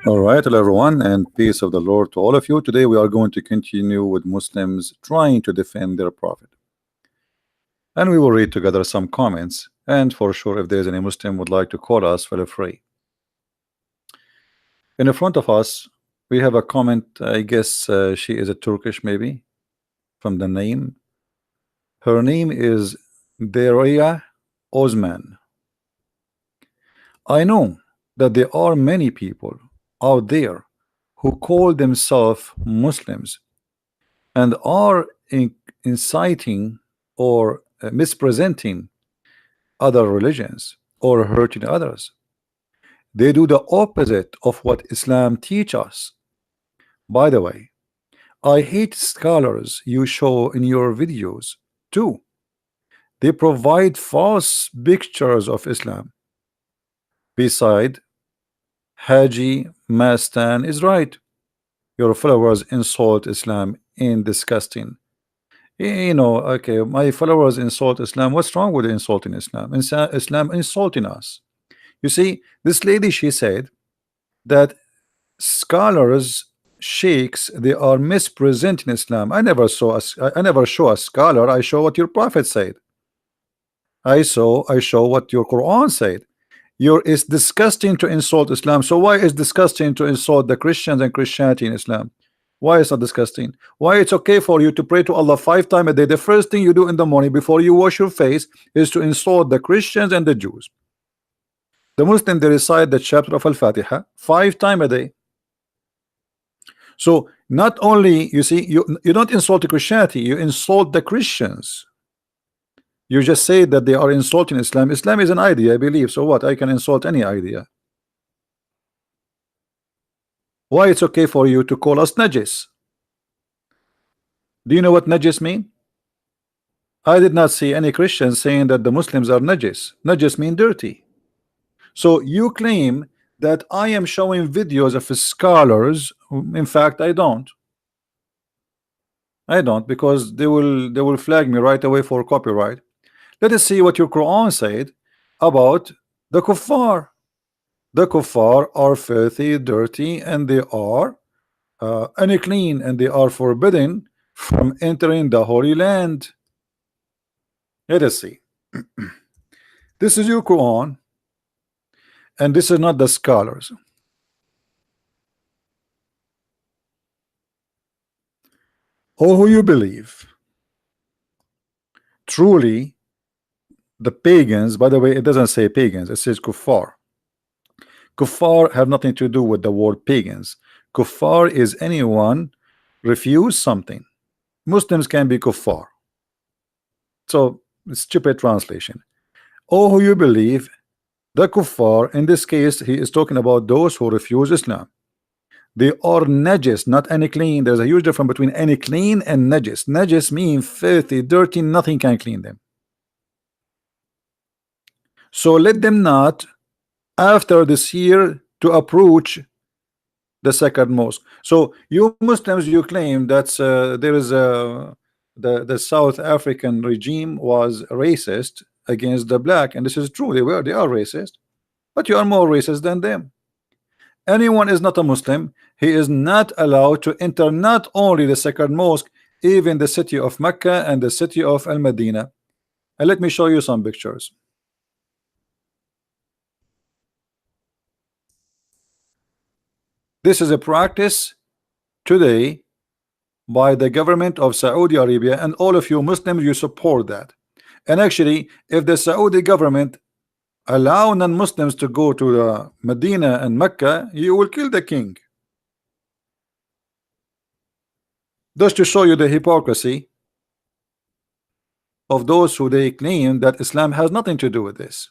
All right, hello everyone, and peace of the Lord to all of you. Today we are going to continue with Muslims trying to defend their prophet, and we will read together some comments. And for sure, if there's any Muslim would like to call us, feel free. In front of us, we have a comment. I guess she is a Turkish, maybe from the name. Her name is Deria Osman. I know that there are many people out there who call themselves Muslims and are inciting or misrepresenting other religions or hurting others. They do the opposite of what Islam teaches us. By the way, I hate scholars you show in your videos too. They provide false pictures of Islam. Beside, Haji Mastan is right. Your followers insult Islam in disgusting. Okay, my followers insult Islam. What's wrong with insulting Islam? Islam insulting us. You see, this lady, she said that scholars, sheikhs, they are misrepresenting Islam. I never show a scholar. I show what your prophet said. I show what your Quran said. It's disgusting to insult Islam. So why is disgusting to insult the Christians and Christianity in Islam? Why is that disgusting? Why it's okay for you to pray to Allah 5 times a day? The first thing you do in the morning before you wash your face is to insult the Christians and the Jews. The Muslim, they recite the chapter of Al-Fatiha 5 times a day. So not only, you see, you don't insult the Christianity, you insult the Christians. You just say that they are insulting Islam. Islam is an idea, I believe. So what? I can insult any idea. Why it's okay for you to call us najis? Do you know what najis mean? I did not see any Christians saying that the Muslims are najis. Najis mean dirty. So you claim that I am showing videos of scholars. In fact, I don't. I don't, because they will flag me right away for copyright. Let us see what your Quran said about the kuffar. The kuffar are filthy, dirty, and they are unclean, and they are forbidden from entering the Holy Land. Let us see. This is your Quran, and this is not the scholars. Oh, who you believe? Truly, the pagans, by the way, it doesn't say pagans, it says kuffar. Kuffar have nothing to do with the word pagans. Kuffar is anyone refuse something. Muslims can be kuffar. So stupid translation. Oh, who you believe, the kuffar, in this case he is talking about those who refuse Islam. They are najis, not unclean. There's a huge difference between unclean and najis. Najis mean filthy, dirty, nothing can clean them. So let them not after this year to approach the second mosque. So you Muslims, you claim that there is the South African regime was racist against the black, and this is true. They are racist, but you are more racist than them. Anyone is not a Muslim, he is not allowed to enter not only the second mosque, even the city of Mecca and the city of Al-Madinah. And let me show you some pictures. This is a practice today by the government of Saudi Arabia, and all of you Muslims, you support that. And actually, if the Saudi government allow non-Muslims to go to Medina and Mecca, you will kill the king. Just to show you the hypocrisy of those who they claim that Islam has nothing to do with this.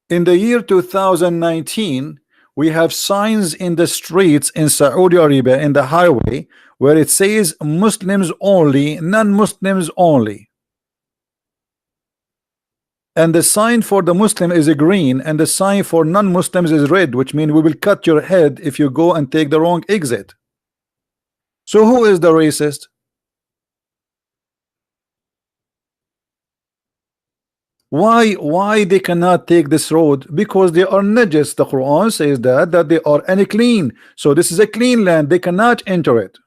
In the year 2019, we have signs in the streets in Saudi Arabia, in the highway, where it says Muslims only, non-Muslims only. And the sign for the Muslim is a green, and the sign for non-Muslims is red, which means we will cut your head if you go and take the wrong exit. So who is the racist? Why they cannot take this road? Because they are najis. The Quran says that they are unclean. So this is a clean land. They cannot enter it.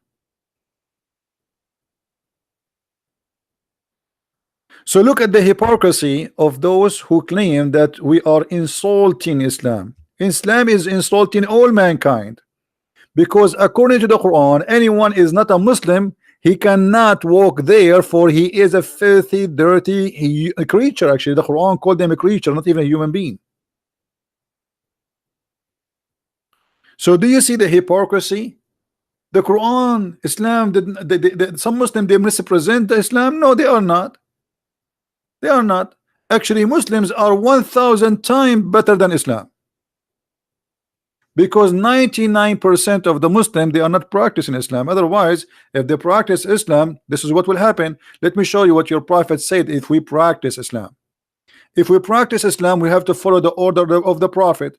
So look at the hypocrisy of those who claim that we are insulting Islam. Islam is insulting all mankind, because according to the Quran, anyone is not a Muslim, he cannot walk there, for he is a filthy, dirty creature. Actually, the Quran called them a creature, not even a human being. So do you see the hypocrisy? The Quran, Islam, some Muslims, they misrepresent the Islam. No, they are not. They are not. Actually, Muslims are 1,000 times better than Islam, because 99% of the Muslims, they are not practicing Islam. Otherwise, if they practice Islam, this is what will happen. Let me show you what your prophet said. If we practice Islam, if we practice Islam, we have to follow the order of the prophet.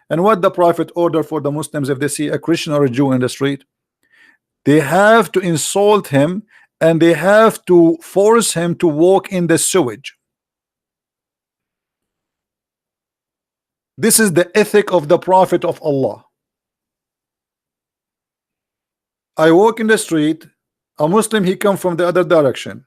And what the prophet ordered for the Muslims, if they see a Christian or a Jew in the street, they have to insult him, and they have to force him to walk in the sewage. This is the ethic of the prophet of Allah. I walk in the street, a Muslim, he come from the other direction.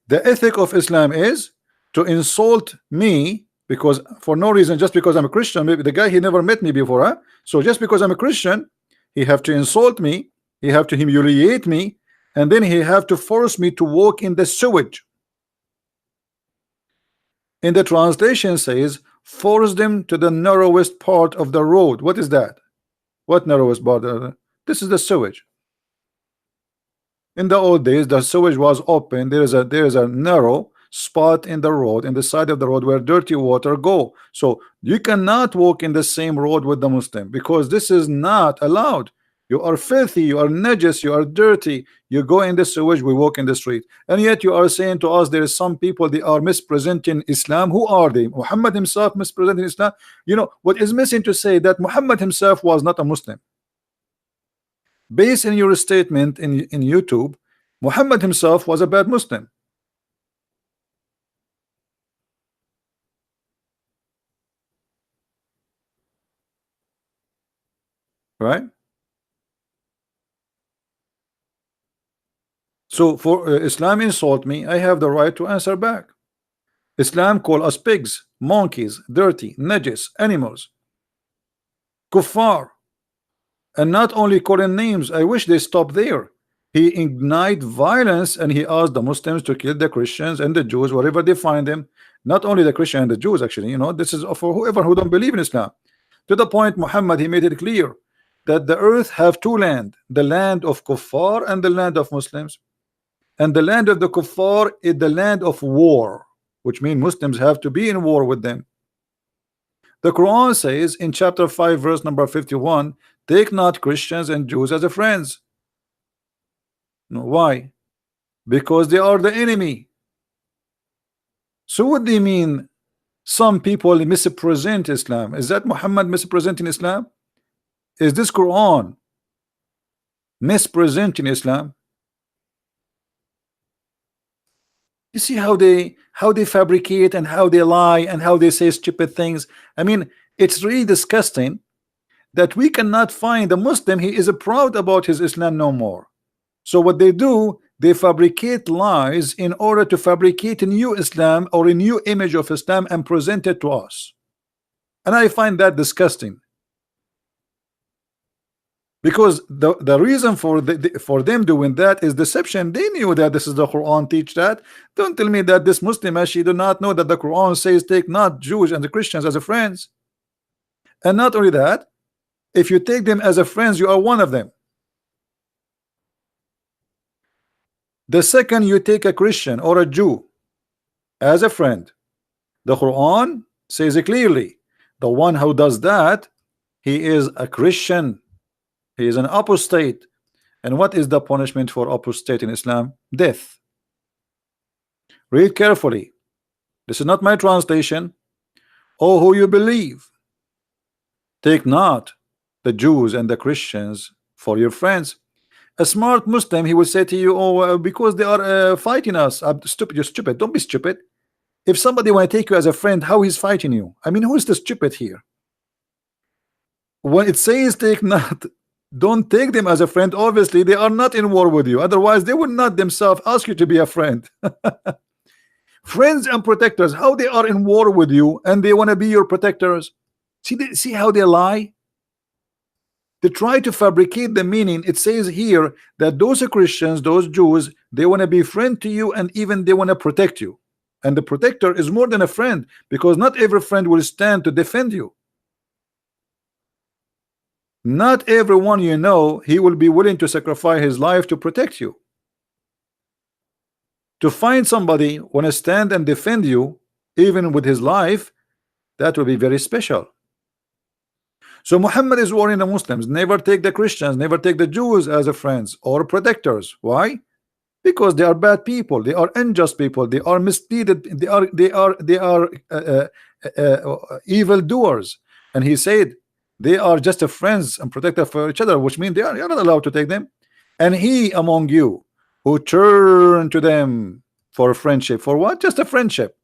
The ethic of Islam is to insult me, because for no reason, just because I'm a Christian. Maybe the guy, he never met me before, huh? So just because I'm a Christian, he have to insult me, he have to humiliate me, and then he have to force me to walk in the sewage. In the translation says, force them to the narrowest part of the road. What is that? What narrowest part? This is the sewage. In the old days, the sewage was open. There is a narrow spot in the road, in the side of the road, where dirty water go. So you cannot walk in the same road with the Muslim, because this is not allowed. You are filthy, you are najis, you are dirty. You go in the sewage, we walk in the street. And yet you are saying to us, there is some people, they are misrepresenting Islam. Who are they? Muhammad himself misrepresenting Islam? You know what is missing to say? That Muhammad himself was not a Muslim. Based on your statement in YouTube, Muhammad himself was a bad Muslim. Right? So for Islam insult me, I have the right to answer back. Islam call us pigs, monkeys, dirty, najis, animals, kuffar, and not only calling names. I wish they stop there. He ignite violence, and he asked the Muslims to kill the Christians and the Jews wherever they find them. Not only the Christian and the Jews, actually, you know, this is for whoever who don't believe in Islam. To the point, Muhammad, he made it clear that the earth have two land, the land of kuffar and the land of Muslims. And the land of the kuffar is the land of war, which means Muslims have to be in war with them. The Quran says in chapter 5 verse number 51, take not Christians and Jews as a friends. No, why? Because they are the enemy. So what do you mean some people misrepresent Islam? Is that Muhammad misrepresenting Islam? Is this Quran misrepresenting Islam? You see how they fabricate and how they lie and how they say stupid things. I mean, it's really disgusting that we cannot find a Muslim, he is proud about his Islam no more. So what they do, they fabricate lies in order to fabricate a new Islam or a new image of Islam and present it to us. And I find that disgusting. Because the reason for them doing that is deception. They knew that this is the Quran teach that. Don't tell me that this Muslim actually do not know that the Quran says take not Jews and the Christians as a friends. And not only that, if you take them as a friends, you are one of them. The second you take a Christian or a Jew as a friend, the Quran says it clearly, the one who does that, he is a Christian. He is an apostate. And what is the punishment for apostate in Islam? Death. Read carefully. This is not my translation. Oh, who you believe, take not the Jews and the Christians for your friends. A smart Muslim, he will say to you, oh, because they are fighting us. I'm stupid. You're stupid. Don't be stupid. If somebody want to take you as a friend, how he's fighting you? I mean, who is the stupid here? When it says take not, don't take them as a friend, obviously they are not in war with you, otherwise they would not themselves ask you to be a friend. Friends and protectors, how they are in war with you and they want to be your protectors. See how they lie. They try to fabricate the meaning. It says here that those Christians, those Jews, they want to be friend to you, and even they want to protect you. And the protector is more than a friend, because not every friend will stand to defend you. Not everyone you know, he will be willing to sacrifice his life to protect you. To find somebody want to stand and defend you, even with his life, that will be very special. So Muhammad is warning the Muslims, never take the Christians, never take the Jews as a friends or protectors. Why? Because they are bad people, they are unjust people, they are misleaded, they are evil doers. And he said they are just a friends and protector for each other, which means you're not allowed to take them. And he among you who turn to them for friendship, for what? Just a friendship,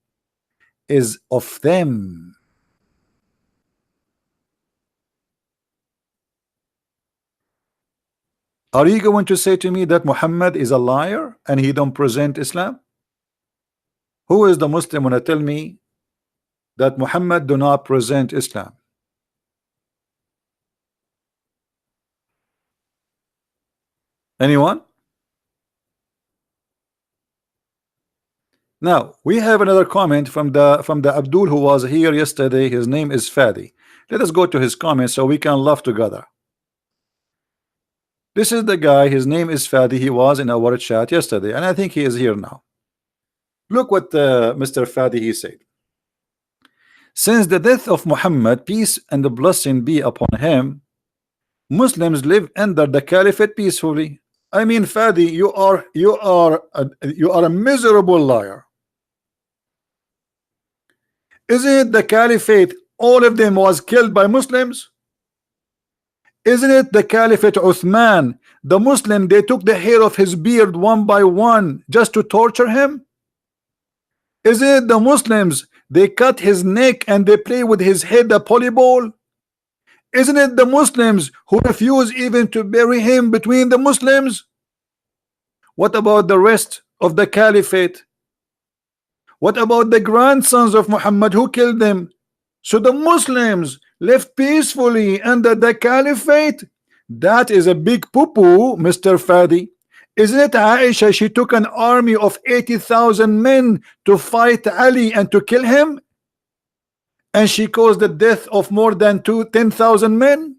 is of them. Are you going to say to me that Muhammad is a liar and he don't present Islam? Who is the Muslim when I tell me that Muhammad do not present Islam? Anyone? Now we have another comment from the Abdul who was here yesterday. His name is Fadi. Let us go to his comment so we can laugh together. This is the guy, his name is Fadi. He was in our chat yesterday, and I think he is here now. Look what Mr. Fadi he said. Since the death of Muhammad, peace and the blessing be upon him, Muslims live under the caliphate peacefully. I mean, Fadi, you are a miserable liar. Isn't it the caliphate, all of them was killed by Muslims? Isn't it the Caliphate Uthman, the Muslim, they took the hair of his beard one by one just to torture him? Isn't it the Muslims, they cut his neck and they play with his head a polyball? Isn't it the Muslims who refuse even to bury him between the Muslims? What about the rest of the Caliphate? What about the grandsons of Muhammad who killed them? So the Muslims lived peacefully under the Caliphate. That is a big poo-poo, Mr. Fadi. Isn't it Aisha? She took an army of 80,000 men to fight Ali and to kill him, and she caused the death of more than 10,000 men.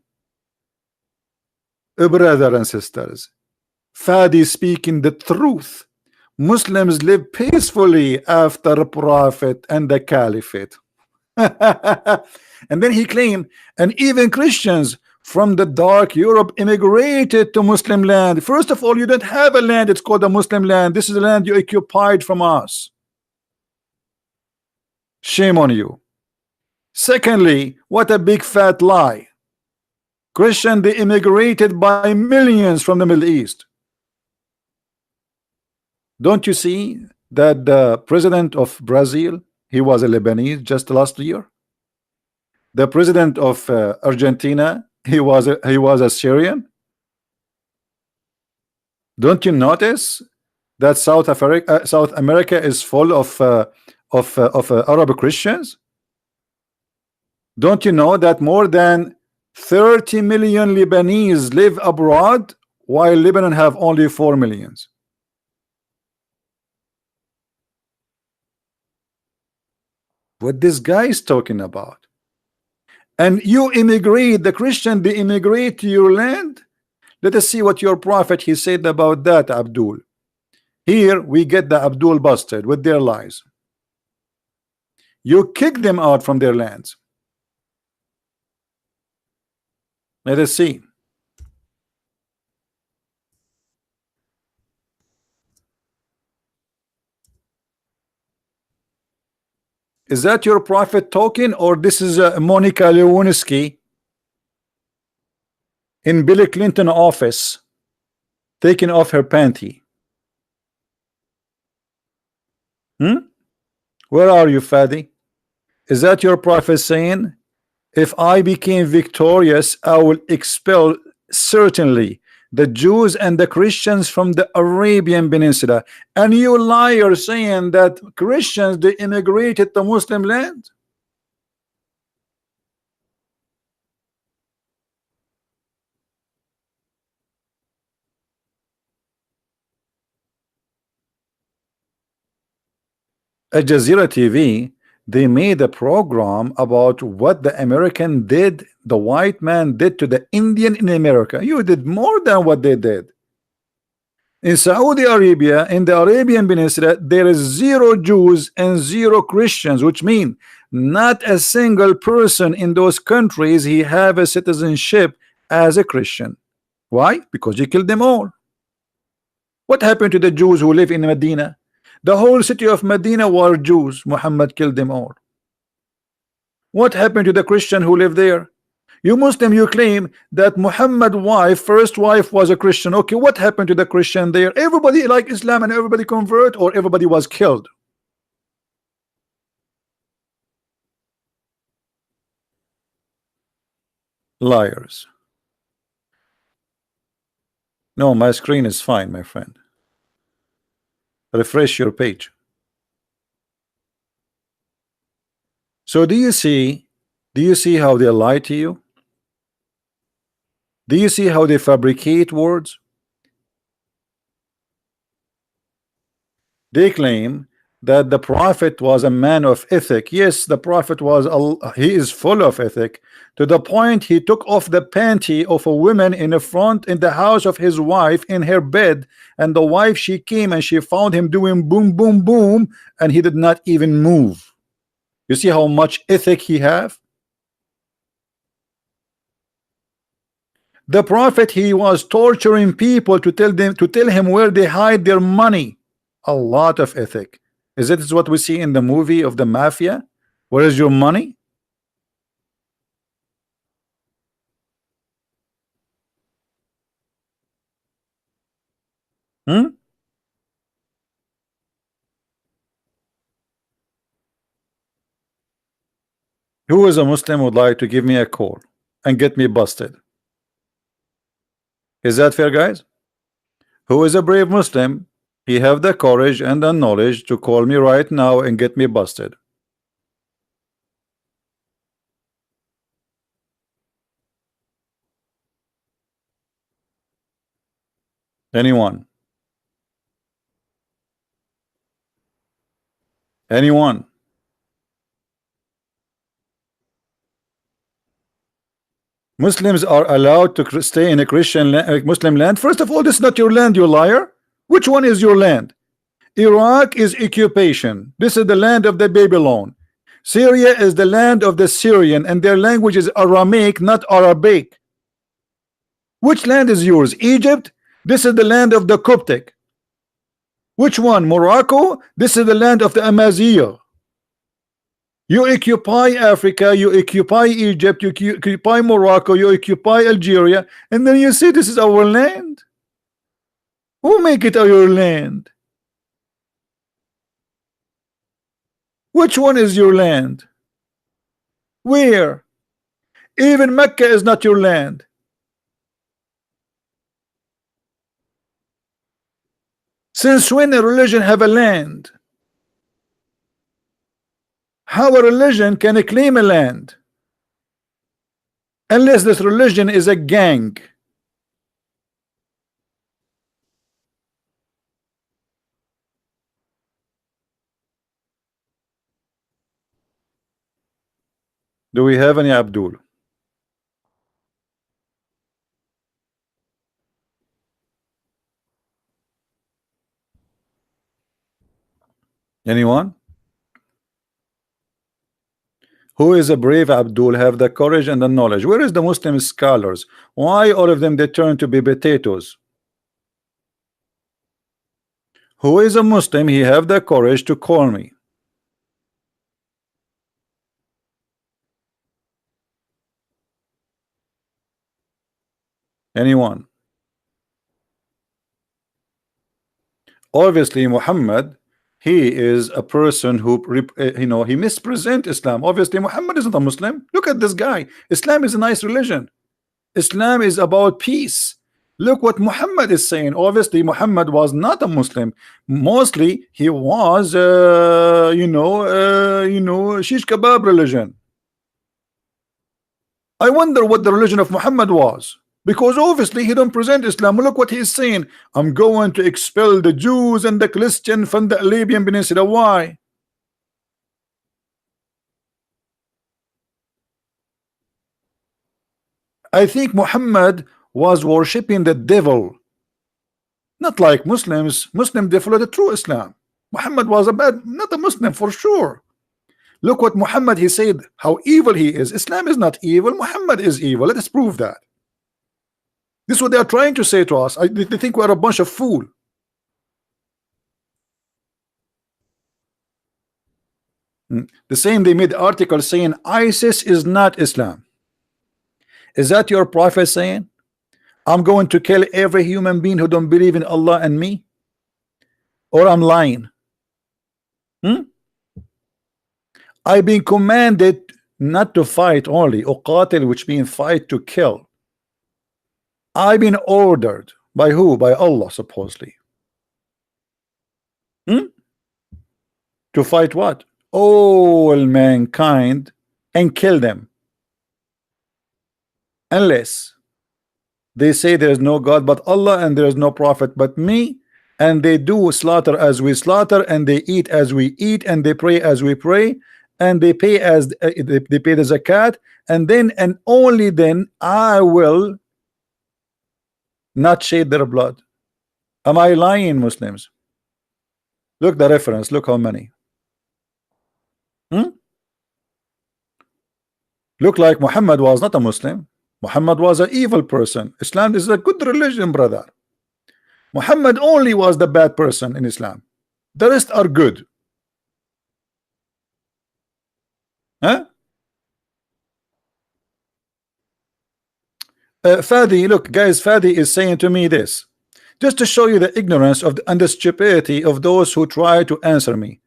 Brothers and sisters, Fadi speaking the truth. Muslims live peacefully after Prophet and the Caliphate. And then he claimed, and even Christians from the dark Europe immigrated to Muslim land. First of all, you don't have a land, it's called a Muslim land. This is the land you occupied from us. Shame on you. Secondly, what a big fat lie. Christian, they immigrated by millions from the Middle East. Don't you see that the president of Brazil, he was a Lebanese just last year? The president of Argentina, he was a Syrian. Don't you notice that South America is full of Arab Christians? Don't you know that more than 30 million Lebanese live abroad, while Lebanon have only 4 million? What this guy is talking about? And you immigrate, the Christian, they immigrate to your land. Let us see what your prophet he said about that, Abdul. Here we get the Abdul busted with their lies. You kick them out from their lands. Let us see. Is that your prophet talking, or this is Monica Lewinsky in Bill Clinton office taking off her panty? Where are you, Fadi? Is that your prophet saying, if I became victorious, I will expel certainly the Jews and the Christians from the Arabian Peninsula? And you liar saying that Christians, they immigrated to Muslim land? Al Jazeera TV, they made a program about what the American did, the white man did to the Indian in America. You did more than what they did. In Saudi Arabia, in the Arabian Peninsula, there is zero Jews and zero Christians, which mean not a single person in those countries he have a citizenship as a Christian. Why? Because he killed them all. What happened to the Jews who live in Medina? The whole city of Medina were Jews. Muhammad killed them all. What happened to the Christian who lived there? You Muslim, you claim that Muhammad's wife, first wife, was a Christian. Okay, what happened to the Christian there? Everybody like Islam and everybody convert, or everybody was killed? Liars. No, my screen is fine, my friend. Refresh your page. So do you see how they lie to you? Do you see how they fabricate words? They claim that the prophet was a man of ethic. Yes, the prophet was he is full of ethic, to the point he took off the panty of a woman in the front in the house of his wife in her bed, and the wife, she came and she found him doing boom boom boom, and he did not even move. You see how much ethic he have? The prophet, he was torturing people to tell him where they hide their money. A lot of ethic. Is it what we see in the movie of the mafia? Where is your money? Hmm? Who is a Muslim would like to give me a call and get me busted? Is that fair, guys? Who is a brave Muslim? He have the courage and the knowledge to call me right now and get me busted. Anyone? Anyone? Muslims are allowed to stay in a Muslim land. First of all, this is not your land, you liar. Which one is your land? Iraq is occupation. This is the land of the Babylon. Syria is the land of the Syrian, and their language is Aramaic, not Arabic. Which land is yours? Egypt? This is the land of the Coptic. Which one? Morocco? This is the land of the Amazigh. You occupy Africa, you occupy Egypt, you occupy Morocco, you occupy Algeria, and then you say this is our land. Who make it your land? Which one is your land? Where? Even Mecca is not your land. Since when a religion have a land? How a religion can claim a land? Unless this religion is a gang. Do we have any Abdul? Anyone? Who is a brave Abdul, have the courage and the knowledge? Where is the Muslim scholars? Why all of them they turn to be potatoes? Who is a Muslim, he have the courage to call me? Anyone? Obviously Muhammad, he is a person who he mispresent Islam. Obviously Muhammad isn't a Muslim. Look at this guy. Islam is a nice religion. Islam is about peace. Look what Muhammad is saying. Obviously Muhammad was not a Muslim. Mostly he was shish kebab religion. I wonder what the religion of Muhammad was, because obviously he don't present Islam. Look what he is saying. I'm going to expel the Jews and the Christian from the Arabian Peninsula. Why? I think Muhammad was worshipping the devil, not like Muslims. Muslims, they follow the true Islam. Muhammad was not a Muslim for sure. Look what Muhammad, he said how evil he is. Islam is not evil. Muhammad is evil. Let us prove that. This is what they are trying to say to us. They think we are a bunch of fools. The same, they made articles saying ISIS is not Islam. Is that your prophet saying, I'm going to kill every human being who don't believe in Allah and me? Or I'm lying? I've been commanded not to fight only, uqatil, which means fight, to kill. I've been ordered by who? By Allah, supposedly. To fight what? All mankind and kill them, unless they say there is no God but Allah and there is no prophet but me, and they do slaughter as we slaughter, and they eat as we eat, and they pray as we pray, and they pay as they pay the zakat, and then and only then I will not shed their blood. Am I lying, Muslims? Look the reference. Look how many. Look like Muhammad was not a Muslim. Muhammad was an evil person. Islam is a good religion, brother. Muhammad only was the bad person in Islam. The rest are good. Fadi, look guys, Fadi is saying to me this, just to show you the ignorance of and the stupidity of those who try to answer me.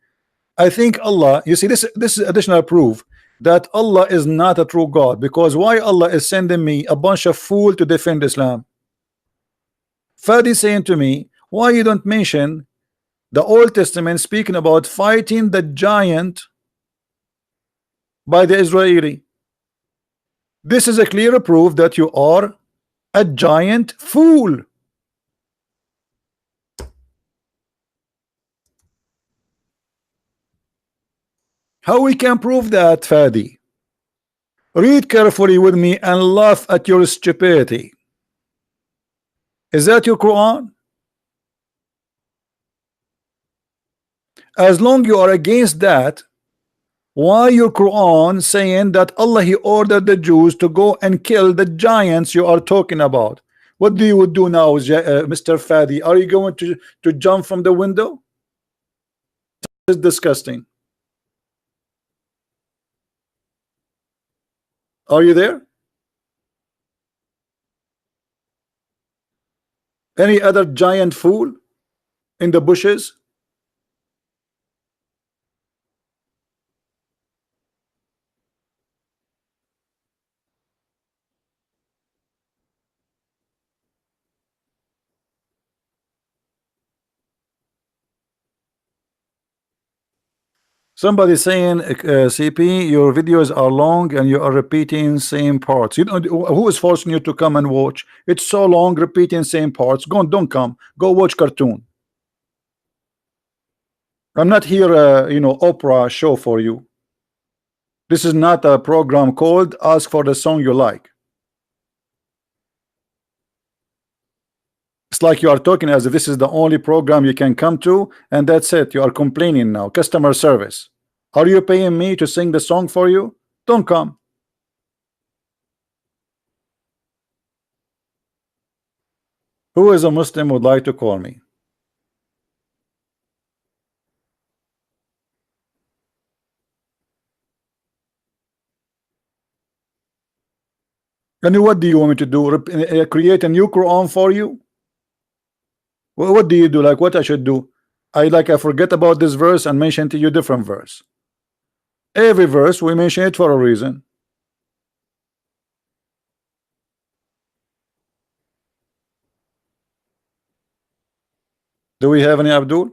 I think Allah, you see, this is additional proof that Allah is not a true God, because why Allah is sending me a bunch of fools to defend Islam? Fadi saying to me, why you don't mention the Old Testament speaking about fighting the giant by the Israeli? This is a clear proof that you are a giant fool. How we can prove that, Fadi? Read carefully with me and laugh at your stupidity. Is that your Quran? As long you are against that, why your Quran saying that Allah, he ordered the Jews to go and kill the giants you are talking about? What do you do now, Mr. Fadi? Are you going to jump from the window? It's disgusting. Are you there? Any other giant fool in the bushes? Somebody saying, CP, your videos are long and you are repeating same parts. You don't. Who is forcing you to come and watch? It's so long, repeating same parts. Go, don't come. Go watch cartoon. I'm not here, Oprah show for you. This is not a program called Ask for the Song You Like. It's like you are talking as if this is the only program you can come to, and that's it. You are complaining now. Customer service. Are you paying me to sing the song for you? Don't come. Who is a Muslim would like to call me? And what do you want me to do? Create a new Quran for you? What do you do? Like what I should do? I forget about this verse and mention to you different verse. Every verse we mention it for a reason. Do we have any Abdul?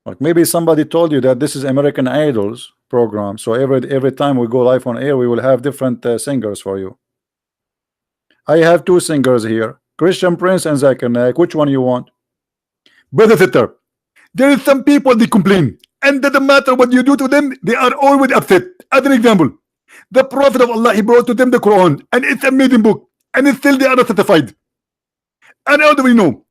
Like maybe somebody told you that this is American Idols program, so every time we go live on air, we will have different singers for you. I have two singers here, Christian Prince and Zakir Naik. Which one you want? Brother Sitter, there is some people they complain, and doesn't matter what you do to them, they are always upset. As an example, the Prophet of Allah, he brought to them the Quran, and it's an amazing book, and it's still they are not satisfied. And how do we know?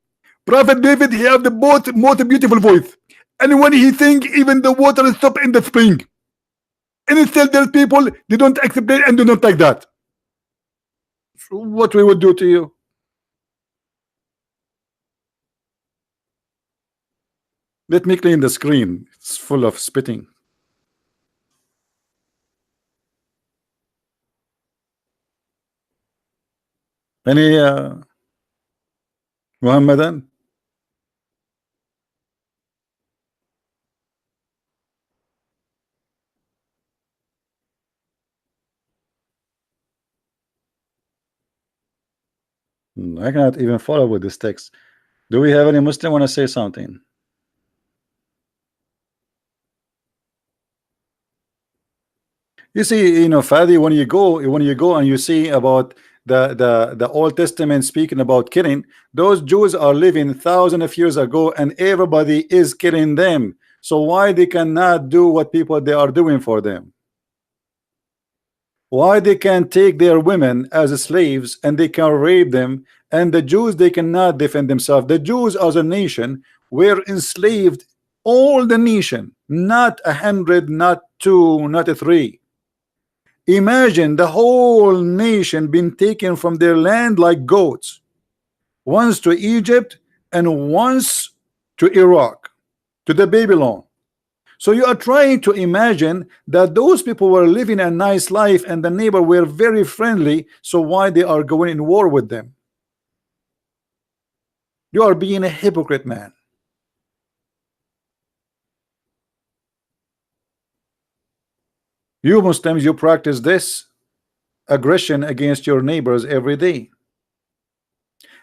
Prophet David, he have the most beautiful voice, and when he sing, even the water stop in the spring. And still there's people they don't accept it and do not like that. So what we would do to you? Let me clean the screen. It's full of spitting. Any Muhammadan? I cannot even follow with this text. Do we have any Muslim want to say something? You see, you know, Fadi, when you go and you see about the Old Testament speaking about killing, those Jews are living thousands of years ago, and everybody is killing them. So why they cannot do what people they are doing for them? Why they can take their women as slaves and they can rape them, and the Jews they cannot defend themselves? The Jews as a nation were enslaved, all the nation, not 100, not 2, not 3. Imagine the whole nation been taken from their land like goats, once to Egypt and once to Iraq, to the Babylon. So you are trying to imagine that those people were living a nice life and the neighbor were very friendly, so why they are going in war with them? You are being a hypocrite, man. You Muslims, you practice this aggression against your neighbors every day.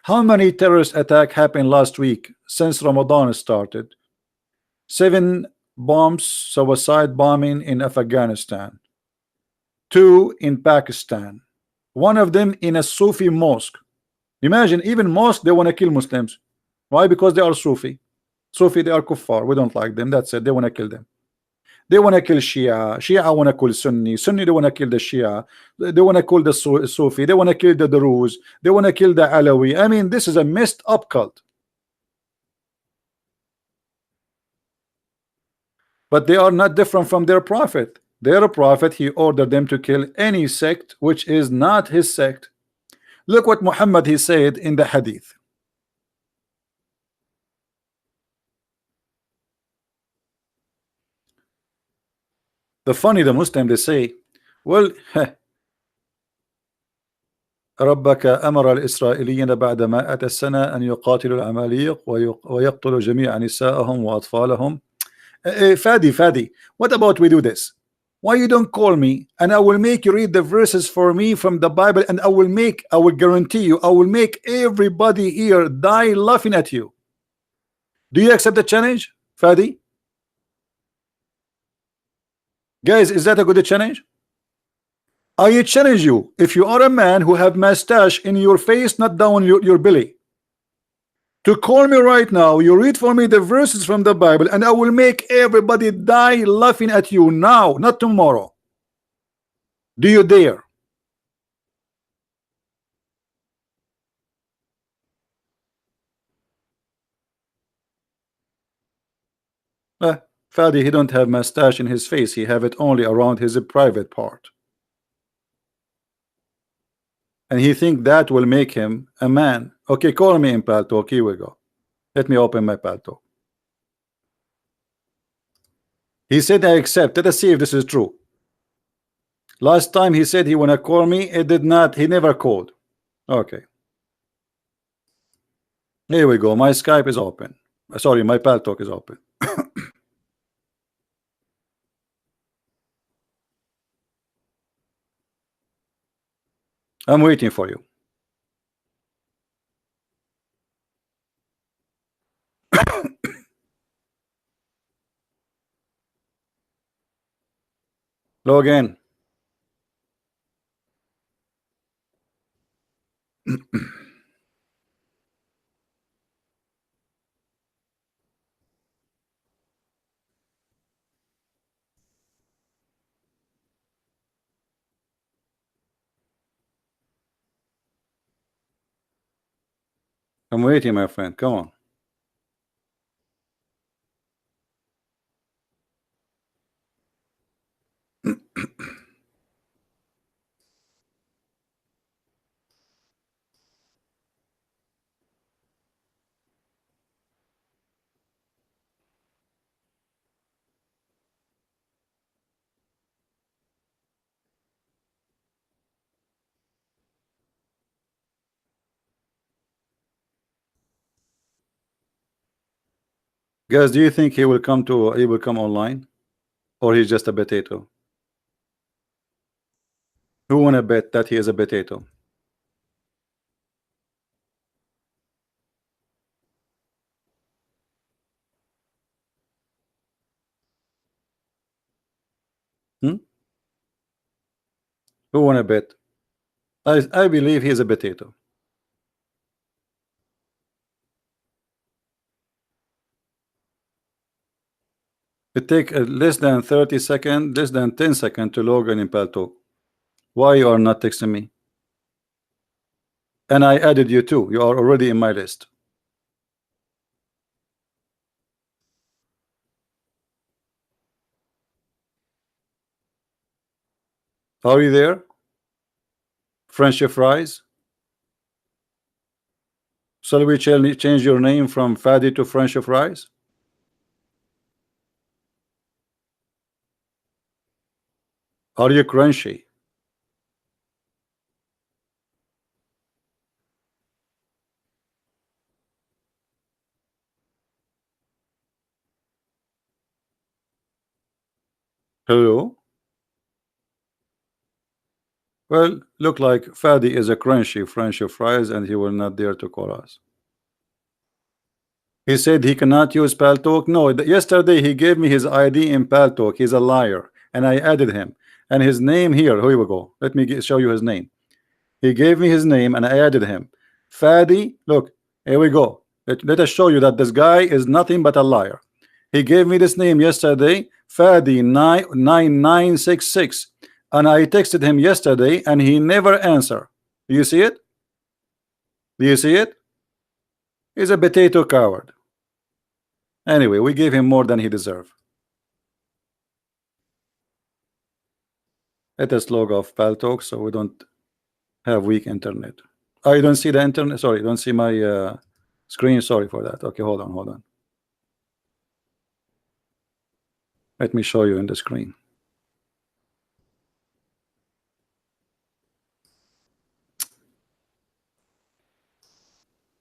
How many terrorist attacks happened last week since Ramadan started? 7 bombs, suicide bombing in Afghanistan, 2 in Pakistan, one of them in a Sufi mosque. Imagine, even mosque they want to kill Muslims. Why? Because they are Sufi. Sufi, they are kuffar. We don't like them. That's it. They want to kill them. They want to kill Shia. Shia want to kill Sunni. Sunni, they want to kill the Shia. They want to kill the Sufi. They want to kill the Druze. They want to kill the Alawi. I mean, this is a messed up cult. But they are not different from their prophet. Their prophet, he ordered them to kill any sect which is not his sect. Look what Muhammad he said in the hadith. The Muslim they say, well, ربك أمر الإسرائيليين بعد 100 سنة أن يقاتلوا العماليق ويقتلوا جميع نساءهم وأطفالهم. Fadi, what about we do this? Why you don't call me and I will make you read the verses for me from the Bible, and I will guarantee you, I will make everybody here die laughing at you. Do you accept the challenge, Fadi? Guys, is that a good challenge? I challenge you, if you are a man who have mustache in your face, not down your belly, to call me right now, you read for me the verses from the Bible, and I will make everybody die laughing at you now, not tomorrow. Do you dare? Fadi, he don't have mustache in his face, he have it only around his private part. And he think that will make him a man. Okay, call me in Paltalk. Here we go. Let me open my Paltalk. He said I accept. Let us see if this is true. Last time he said he wanna call me, it did not, he never called. Okay. Here we go. My Skype is open. Sorry, my Paltalk is open. I'm waiting for you. Log in. I'm waiting, my friend. Come on. Guys, do you think he will come online, or he's just a potato? Who wanna bet that he is a potato? Hmm? Who wanna bet? I believe he's a potato. It take less than 30 seconds, less than 10 seconds to log in Paltalk. Why you are not texting me? And I added you too. You are already in my list. Are you there? Friendship fries. Shall we change your name from Fadi to Friendship fries? Are you crunchy? Hello? Well, look like Fadi is a crunchy Friendship fries and he will not dare to call us. He said he cannot use Paltalk. No, yesterday he gave me his ID in Paltalk. He's a liar, and I added him. And his name here. Here we go. Let me show you his name. He gave me his name, and I added him. Fadi. Look, here we go. Let us show you that this guy is nothing but a liar. He gave me this name yesterday, Fadi 99966, and I texted him yesterday, and he never answered. Do you see it? Do you see it? He's a potato coward. Anyway, we gave him more than he deserved. Let us log off Paltalk so we don't have weak internet. Oh, you don't see the internet? Sorry, don't see my screen. Sorry for that. Okay, hold on. Let me show you in the screen.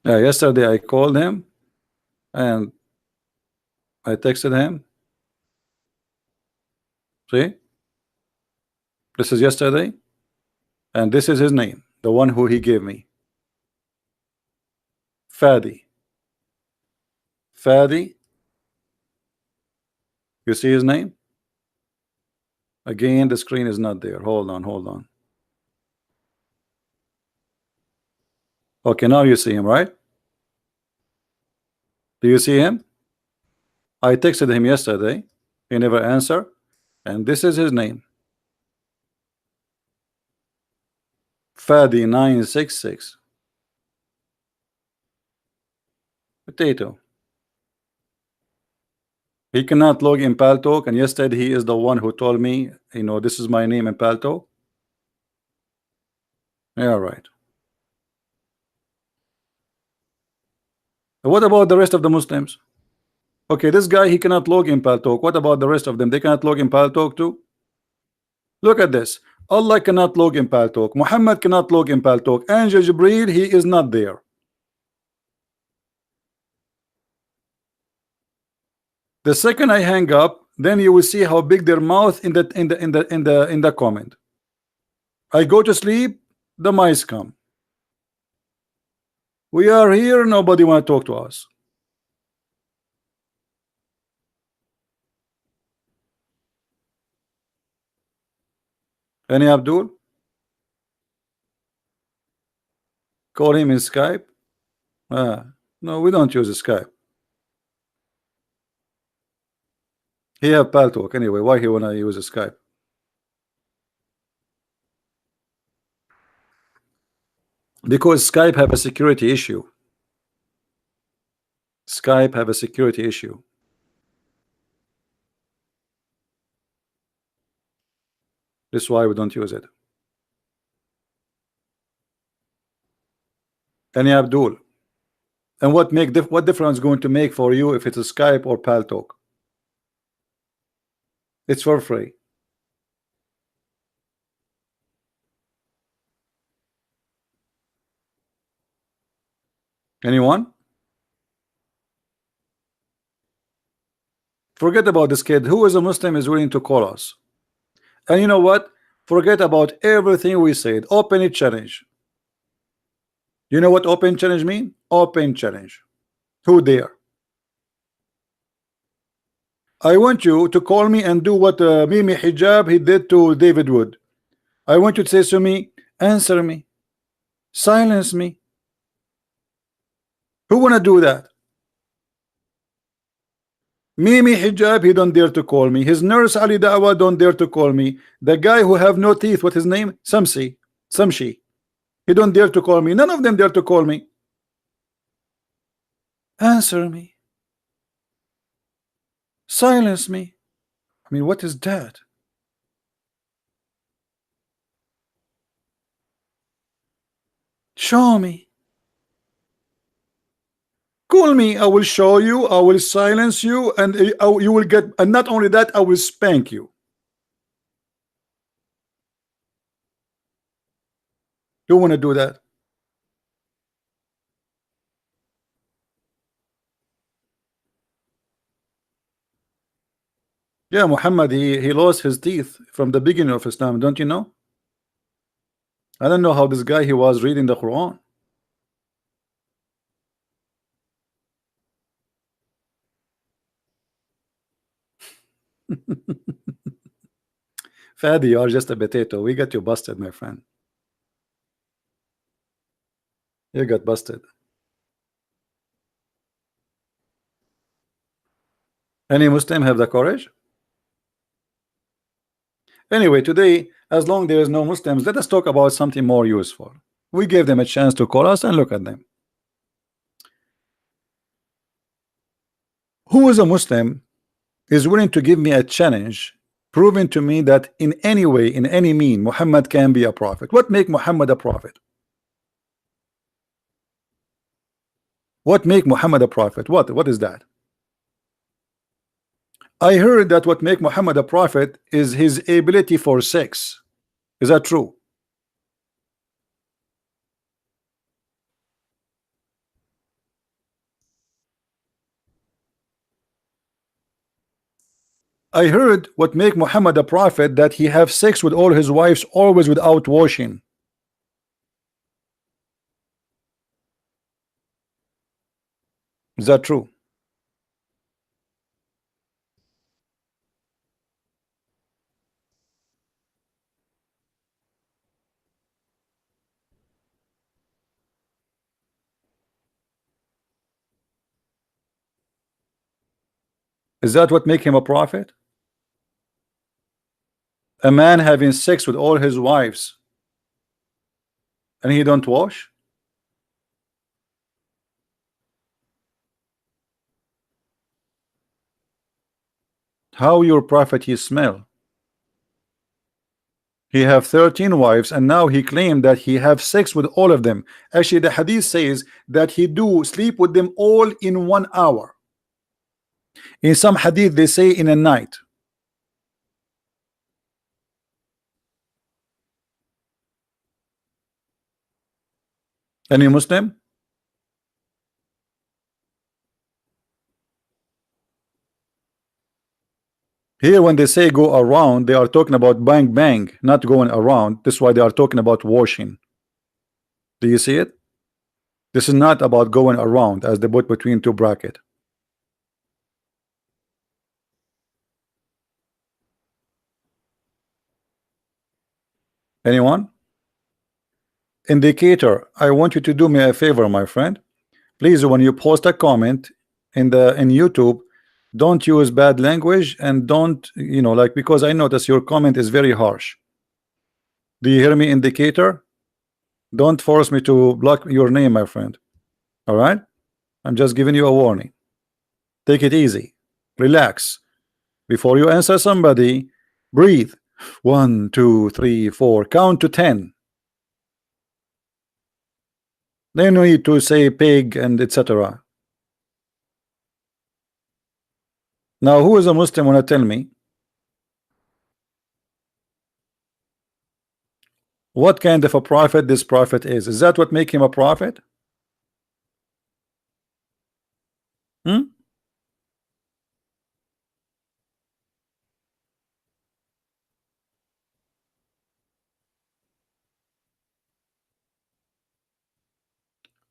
Yesterday I called him and I texted him. See? This is yesterday. And this is his name, the one who he gave me. Fadi. Fadi. You see his name? Again, the screen is not there. Hold on. Okay, now you see him, right? Do you see him? I texted him yesterday. He never answered. And this is his name. Fadi 966. Potato. He cannot log in Paltalk, and yesterday he is the one who told me, you know, this is my name in Paltalk. Yeah, right. What about the rest of the Muslims? Okay, this guy, he cannot log in Paltalk. What about the rest of them? They cannot log in Paltalk too? Look at this. Allah cannot log in Paltalk. Muhammad cannot log in Paltalk. Angel Jibreel, he is not there. The second I hang up, then you will see how big their mouth in the comment. I go to sleep, the mice come. We are here, nobody want to talk to us. Any Abdul? Call him in Skype. No, we don't use Skype. He have Paltalk anyway. Why he wanna use Skype? Because Skype have a security issue. Skype have a security issue. That's why we don't use it. Any Abdul? And what difference going to make for you if it's a Skype or Paltalk? It's for free. Anyone? Forget about this kid. Who is a Muslim is willing to call us? And you know what? Forget about everything we said. Open it challenge. You know what open challenge mean? Open challenge. Who dare? I want you to call me and do what Mimi Hijab he did to David Wood. I want you to say to me, answer me, silence me. Who wanna do that? Mimi Hijab, he don't dare to call me. His nurse Ali Dawa don't dare to call me. The guy who have no teeth, what his name? Samshi. He don't dare to call me. None of them dare to call me. Answer me. Silence me. I mean, what is that? Show me. Call me, I will show you, I will silence you, and you will get, and not only that, I will spank you. You want to do that? Yeah, Muhammad, he lost his teeth from the beginning of Islam, don't you know? I don't know how this guy he was reading the Quran. Fadi, you are just a potato. We got you busted, my friend. You got busted. Any Muslim have the courage? Anyway, today, as long there is no Muslims, let us talk about something more useful. We gave them a chance to call us and look at them. Who is a Muslim is willing to give me a challenge, proving to me that in any way, in any mean, Muhammad can be a prophet? What make Muhammad a prophet? What make Muhammad a prophet? What is that? I heard that what make Muhammad a prophet is his ability for sex. Is that true? I heard what make Muhammad a prophet that he have sex with all his wives always without washing. Is that true? Is that what make him a prophet? A man having sex with all his wives and he don't wash? How your prophet he smell? He have 13 wives and now he claimed that he have sex with all of them. Actually, the hadith says that he do sleep with them all in 1 hour. In some hadith they say in a night. Any Muslim? Here, when they say go around, they are talking about bang bang, not going around. This is why they are talking about washing. Do you see it? This is not about going around, as they put between two brackets. Anyone? Indicator, I want you to do me a favor, my friend. Please, when you post a comment in YouTube, don't use bad language, and don't, like, because I notice your comment is very harsh. Do you hear me, Indicator? Don't force me to block your name, my friend. All right? I'm just giving you a warning. Take it easy. Relax. Before you answer somebody, breathe. 1, 2, 3, 4. Count to 10. Then you need to say pig and etc. Now, who is a Muslim wanna tell me what kind of a prophet this prophet is? Is that what make him a prophet? Hmm?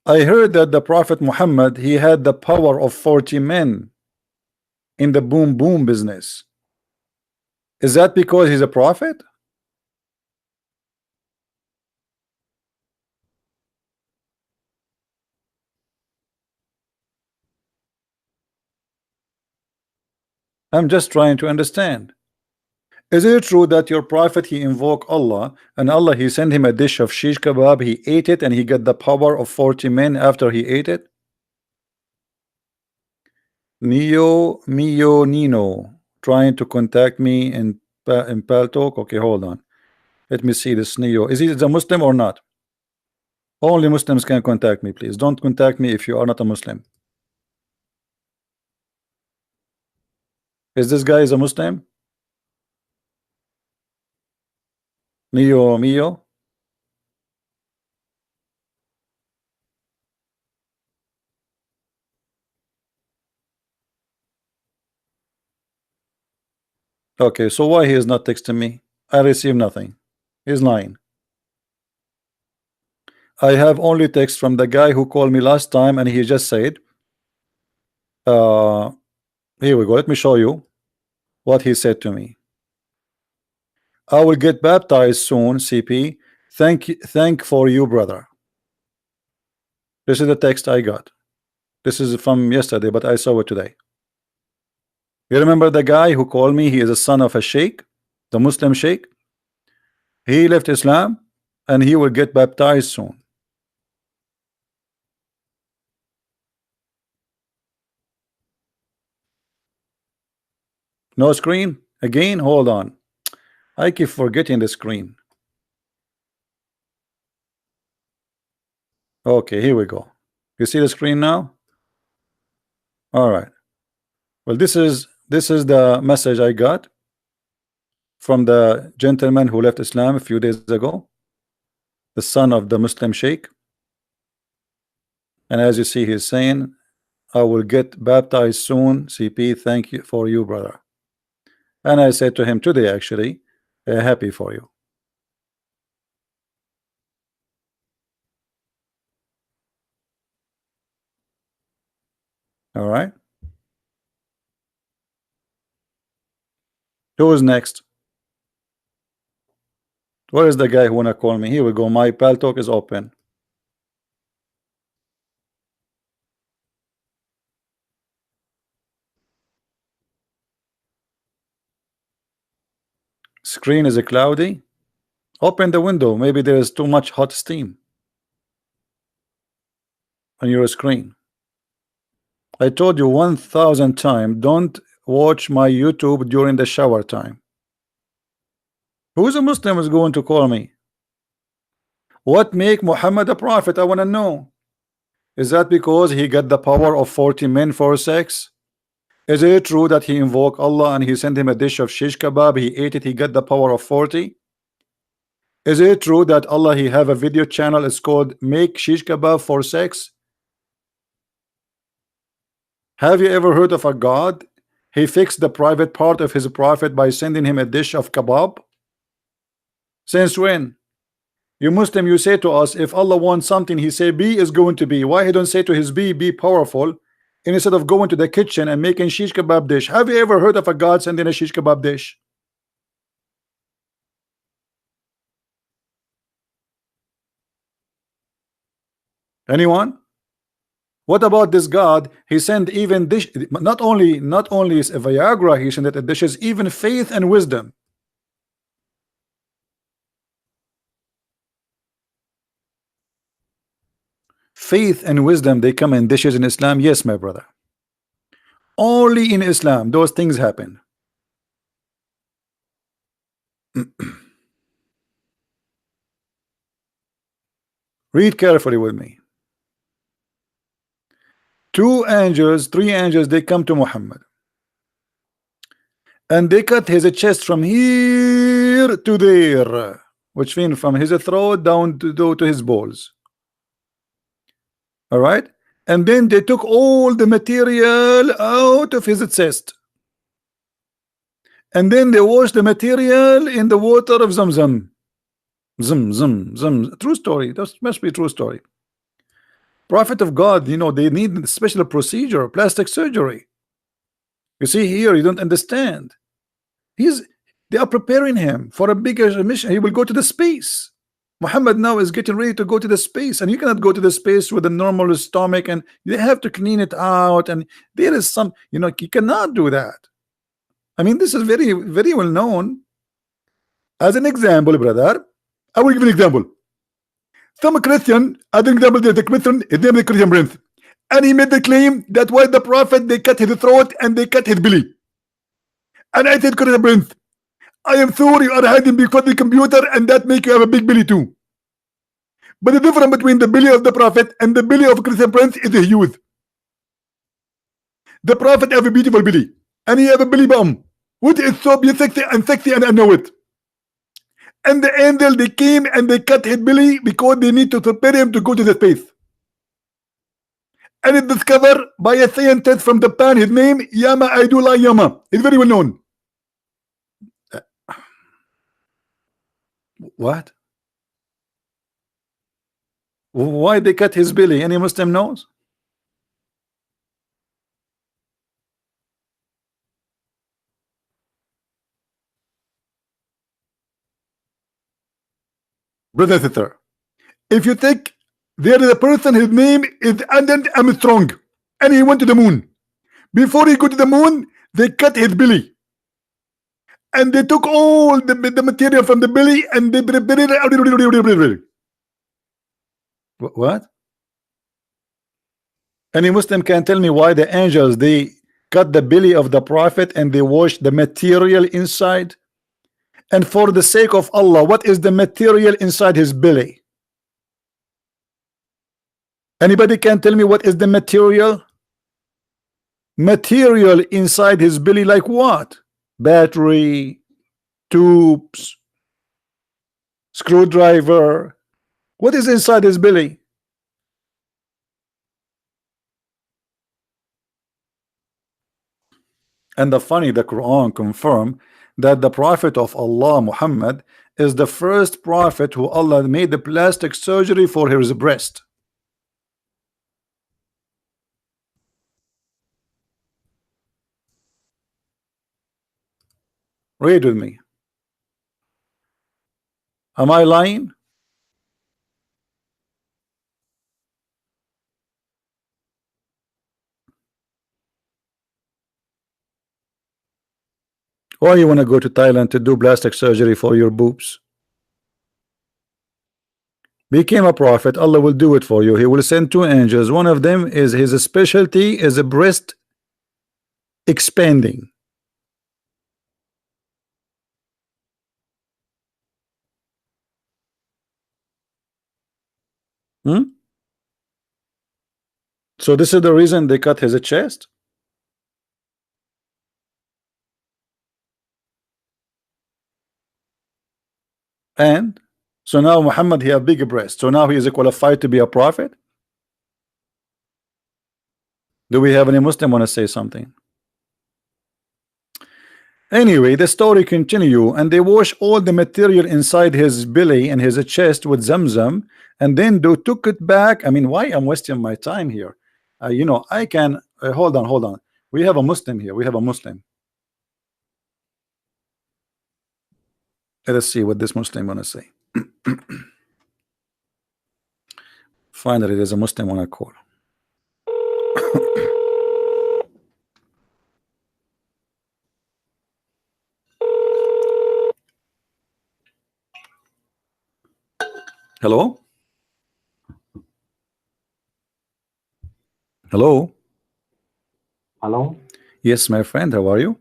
I heard that the Prophet Muhammad, he had the power of 40 men in the boom boom business. Is that because he's a prophet? I'm just trying to understand. Is it true that your prophet, he invoked Allah, and Allah, he sent him a dish of shish kebab, he ate it, and he got the power of 40 men after he ate it? Nino trying to contact me in Paltalk. Okay, hold on. Let me see this Neo. Is he a Muslim or not? Only Muslims can contact me, please. Don't contact me if you are not a Muslim. Is this guy is a Muslim? Neo Mio? Okay, so why he is not texting me? I receive nothing. He's lying. I have only text from the guy who called me last time, and he just said, uh, here we go. Let me show you what he said to me. I will get baptized soon, CP. Thank for you, brother. This is the text I got. This is from yesterday, but I saw it today. You remember the guy who called me? He is a son of a sheikh, the Muslim sheikh. He left Islam, and he will get baptized soon. No screen? Again? Hold on. I keep forgetting the screen. Okay, here we go. You see the screen now? All right. Well, this is the message I got from the gentleman who left Islam a few days ago, the son of the Muslim sheikh. And as you see, he's saying, I will get baptized soon, CP. Thank you for you, brother. And I said to him today, actually, happy for you. All right. Who is next? Where is the guy who wanna call me? Here we go. My Paltalk is open. Screen is cloudy. Open the window. Maybe there is too much hot steam on your screen. I told you 1,000 times, don't watch my YouTube during the shower time. Who's a Muslim is going to call me? What make Muhammad a prophet? I want to know. Is that because he got the power of 40 men for sex? Is it true that he invoked Allah and he sent him a dish of shish kebab? He ate it, he got the power of 40? Is it true that Allah, he have a video channel, it's called Make Shish Kebab for Sex? Have you ever heard of a God he fixed the private part of his prophet by sending him a dish of kebab? Since when? You Muslim, you say to us, if Allah wants something, he say be is going to be. Why he don't say to his be powerful, instead of going to the kitchen and making shish kebab dish? Have you ever heard of a God sending a shish kebab dish? Anyone? What about this God? He sent even dish, not only is a Viagra, he sent it dishes, even faith and wisdom. Faith and wisdom, they come in dishes in Islam. Yes, my brother. Only in Islam those things happen. Read carefully with me. Three angels, they come to Muhammad and they cut his chest from here to there, which means from his throat down to his balls. All right, and then they took all the material out of his chest, and then they washed the material in the water of Zamzam. True story. That must be a true story. Prophet of God, you know, they need special procedure, plastic surgery. You see here, you don't understand. They are preparing him for a bigger mission. He will go to the space. Muhammad now is getting ready to go to the space, and you cannot go to the space with a normal stomach, and they have to clean it out, and there is some, you know, you cannot do that. I mean, this is very, very well known. As an example, brother, I will give an example. Some Christian, as an example, there's a Christian, his name is Christian Prince, and he made the claim that while the prophet, they cut his throat and they cut his belly. And I said, Christian Prince, I am sorry you are hiding before the computer, and that make you have a big belly too. But the difference between the belly of the prophet and the belly of Christian Prince is a huge. The prophet have a beautiful belly, and he have a belly bump, which is so sexy, and I know it. And the angel, they came and they cut his belly because they need to prepare him to go to the space. And it's discovered by a scientist from Japan. His name Yama Aidullah Yama. He's very well known. What? Why they cut his belly? Any Muslim knows? Brother and sister, if you think there is a person, his name is Adam Armstrong, and he went to the moon. Before he go to the moon, they cut his belly, and they took all the material from the belly and they prepared it. What? Any Muslim can tell me why the angels, they cut the belly of the prophet and they washed the material inside? And for the sake of Allah, what is the material inside his belly? Anybody can tell me what is the material? Material inside his belly, like what? Battery, tubes, screwdriver. What is inside his belly? And the Quran confirm that the prophet of Allah, Muhammad, is the first prophet who Allah made the plastic surgery for his breast. Read with me. Am I lying? Why you want to go to Thailand to do plastic surgery for your boobs? Became a prophet, Allah will do it for you. He will send two angels. One of them is his specialty is a breast expanding. So this is the reason they cut his chest. And so now Muhammad, he have bigger breast. So now he is qualified to be a prophet. Do we have any Muslim want to say something? Anyway, the story continue, and they wash all the material inside his belly and his chest with Zamzam, and then they took it back. I mean, why I'm wasting my time here? You know, I can hold on. We have a Muslim here. We have a Muslim. Let us see what this Muslim wanna say. Finally, there's a Muslim on a call. Hello? Hello? Hello? Yes, my friend, how are you?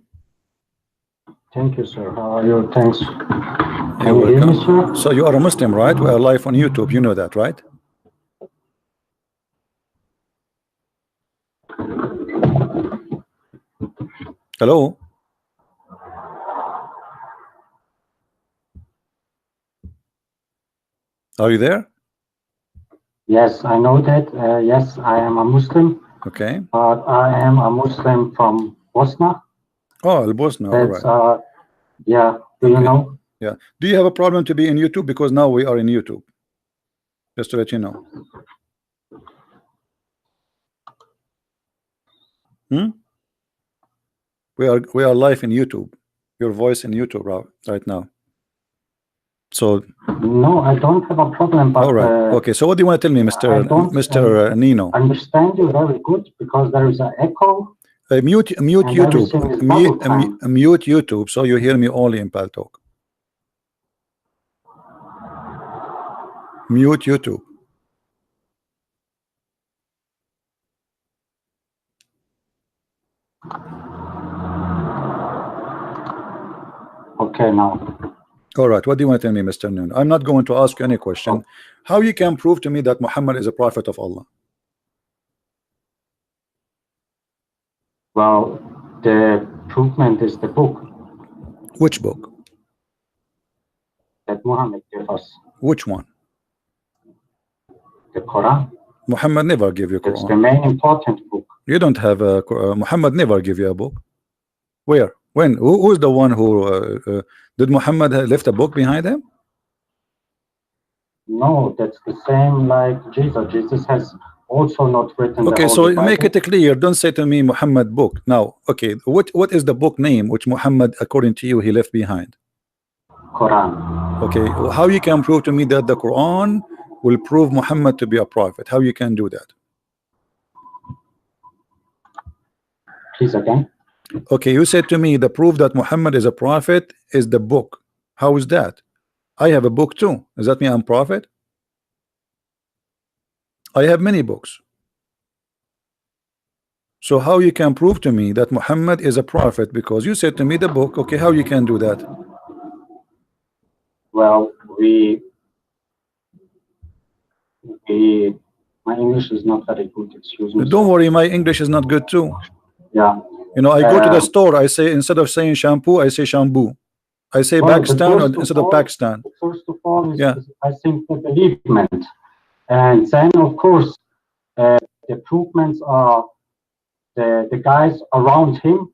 Thank you, sir. How are you? Thanks. You're Can you hear me, welcome. sir? So you are a Muslim, right? We are live on YouTube. You know that, right? Hello? Are you there? Yes, I know that. Yes, I am a Muslim, Okay. but I am a Muslim from Bosnia. Oh, Bosnia. All That's, right. yeah, do you know? Yeah. Do you have a problem to be in YouTube? Because now we are in YouTube. Just to let you know. We are live in YouTube. Your voice in YouTube right now. So No, I don't have a problem, but all right. Okay. So what do you want to tell me, Mr. Nino? Understand you very good because there is an echo. Mute YouTube. Mute YouTube so you hear me only in Paltalk. Mute YouTube. Okay, now. All right. What do you want to tell me, Mr. Noon? I'm not going to ask you any question. How you can prove to me that Muhammad is a prophet of Allah? Well, the provement is the book. Which book? That Muhammad gave us. Which one? The Quran. Muhammad never gave you Quran. It's the main important book. You don't have a Muhammad never give you a book. Where? When? Who's the one who did Muhammad left a book behind him? No, that's the same like Jesus. Jesus has also not written. Okay, so make it clear. Don't say to me Muhammad book. Now, okay, what is the book name which Muhammad, according to you, he left behind? Quran. Okay, how you can prove to me that the Quran will prove Muhammad to be a prophet? How you can do that? Please again. Okay, you said to me the proof that Muhammad is a prophet is the book. How is that? I have a book too. Does that mean I'm prophet? I have many books. So how you can prove to me that Muhammad is a prophet? Because you said to me the book. Okay, how you can do that? Well, my English is not very good. Excuse me. Don't worry, my English is not good too. Yeah. You know, I go to the store. I say instead of saying shampoo, I say shampoo. I say Pakistan instead of Pakistan. First of all, is I think the believement, and then of course the improvements are the guys around him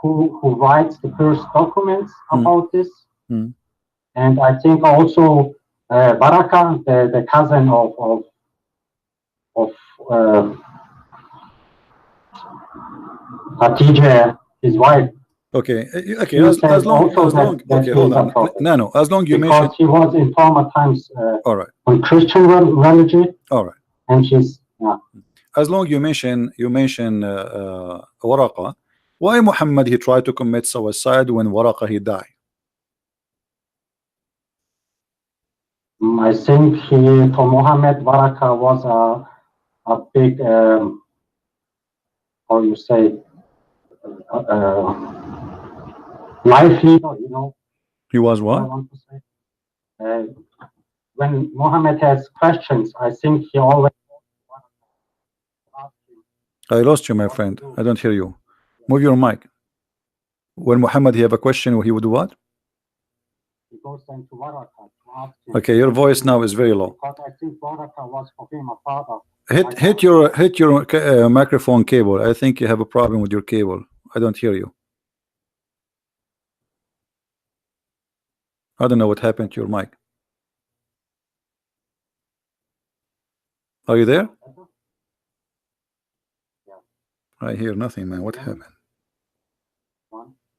who writes the first documents about this, and I think also Baraka, the cousin of Hatice, his wife. Okay, okay. As long, okay, hold on. No. As long you mention, because he was in former times all right, on Christian religion. All right. And she's as long you mention Waraqa, why Muhammad he tried to commit suicide when Waraqa he died? I think for Muhammad, Waraqa was a big how you say life leader, you know. He was what? I want to say. When Muhammad has questions, I think he always. I lost you, my friend. I don't hear you. Move your mic. When Muhammad he have a question, he would do what? He goes into Waraqa to ask him. Okay, your voice now is very low. Because I think Waraqa was for him a father. Hit your microphone cable. I think you have a problem with your cable. I don't hear you. I don't know what happened to your mic. Are you there? I hear nothing, man. What happened?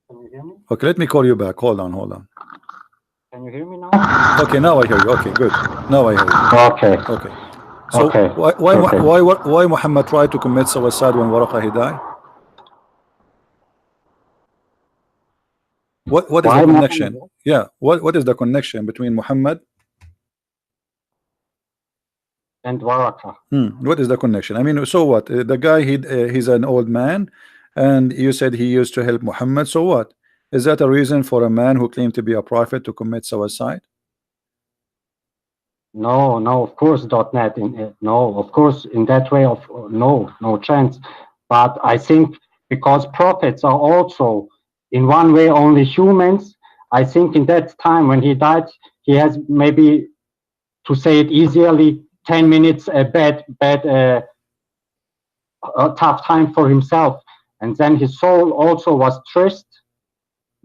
Can you hear me? Okay, let me call you back. Hold on, hold on. Can you hear me now? Okay, now I hear you. Okay, good. Now I hear you. Okay. Okay. So Okay. why Muhammad tried to commit suicide when Waraqah he died? What is the connection? Muhammad? Yeah, what is the connection between Muhammad And Waraqah? What is the connection? I mean, so what? The guy he's an old man, and you said he used to help Muhammad. So what? Is that a reason for a man who claimed to be a prophet to commit suicide? No, no, of course not. No, of course, in that way of no chance. But I think because prophets are also in one way only humans, I think in that time when he died, he has maybe, to say it easily, 10 minutes a tough time for himself, and then his soul also was stressed.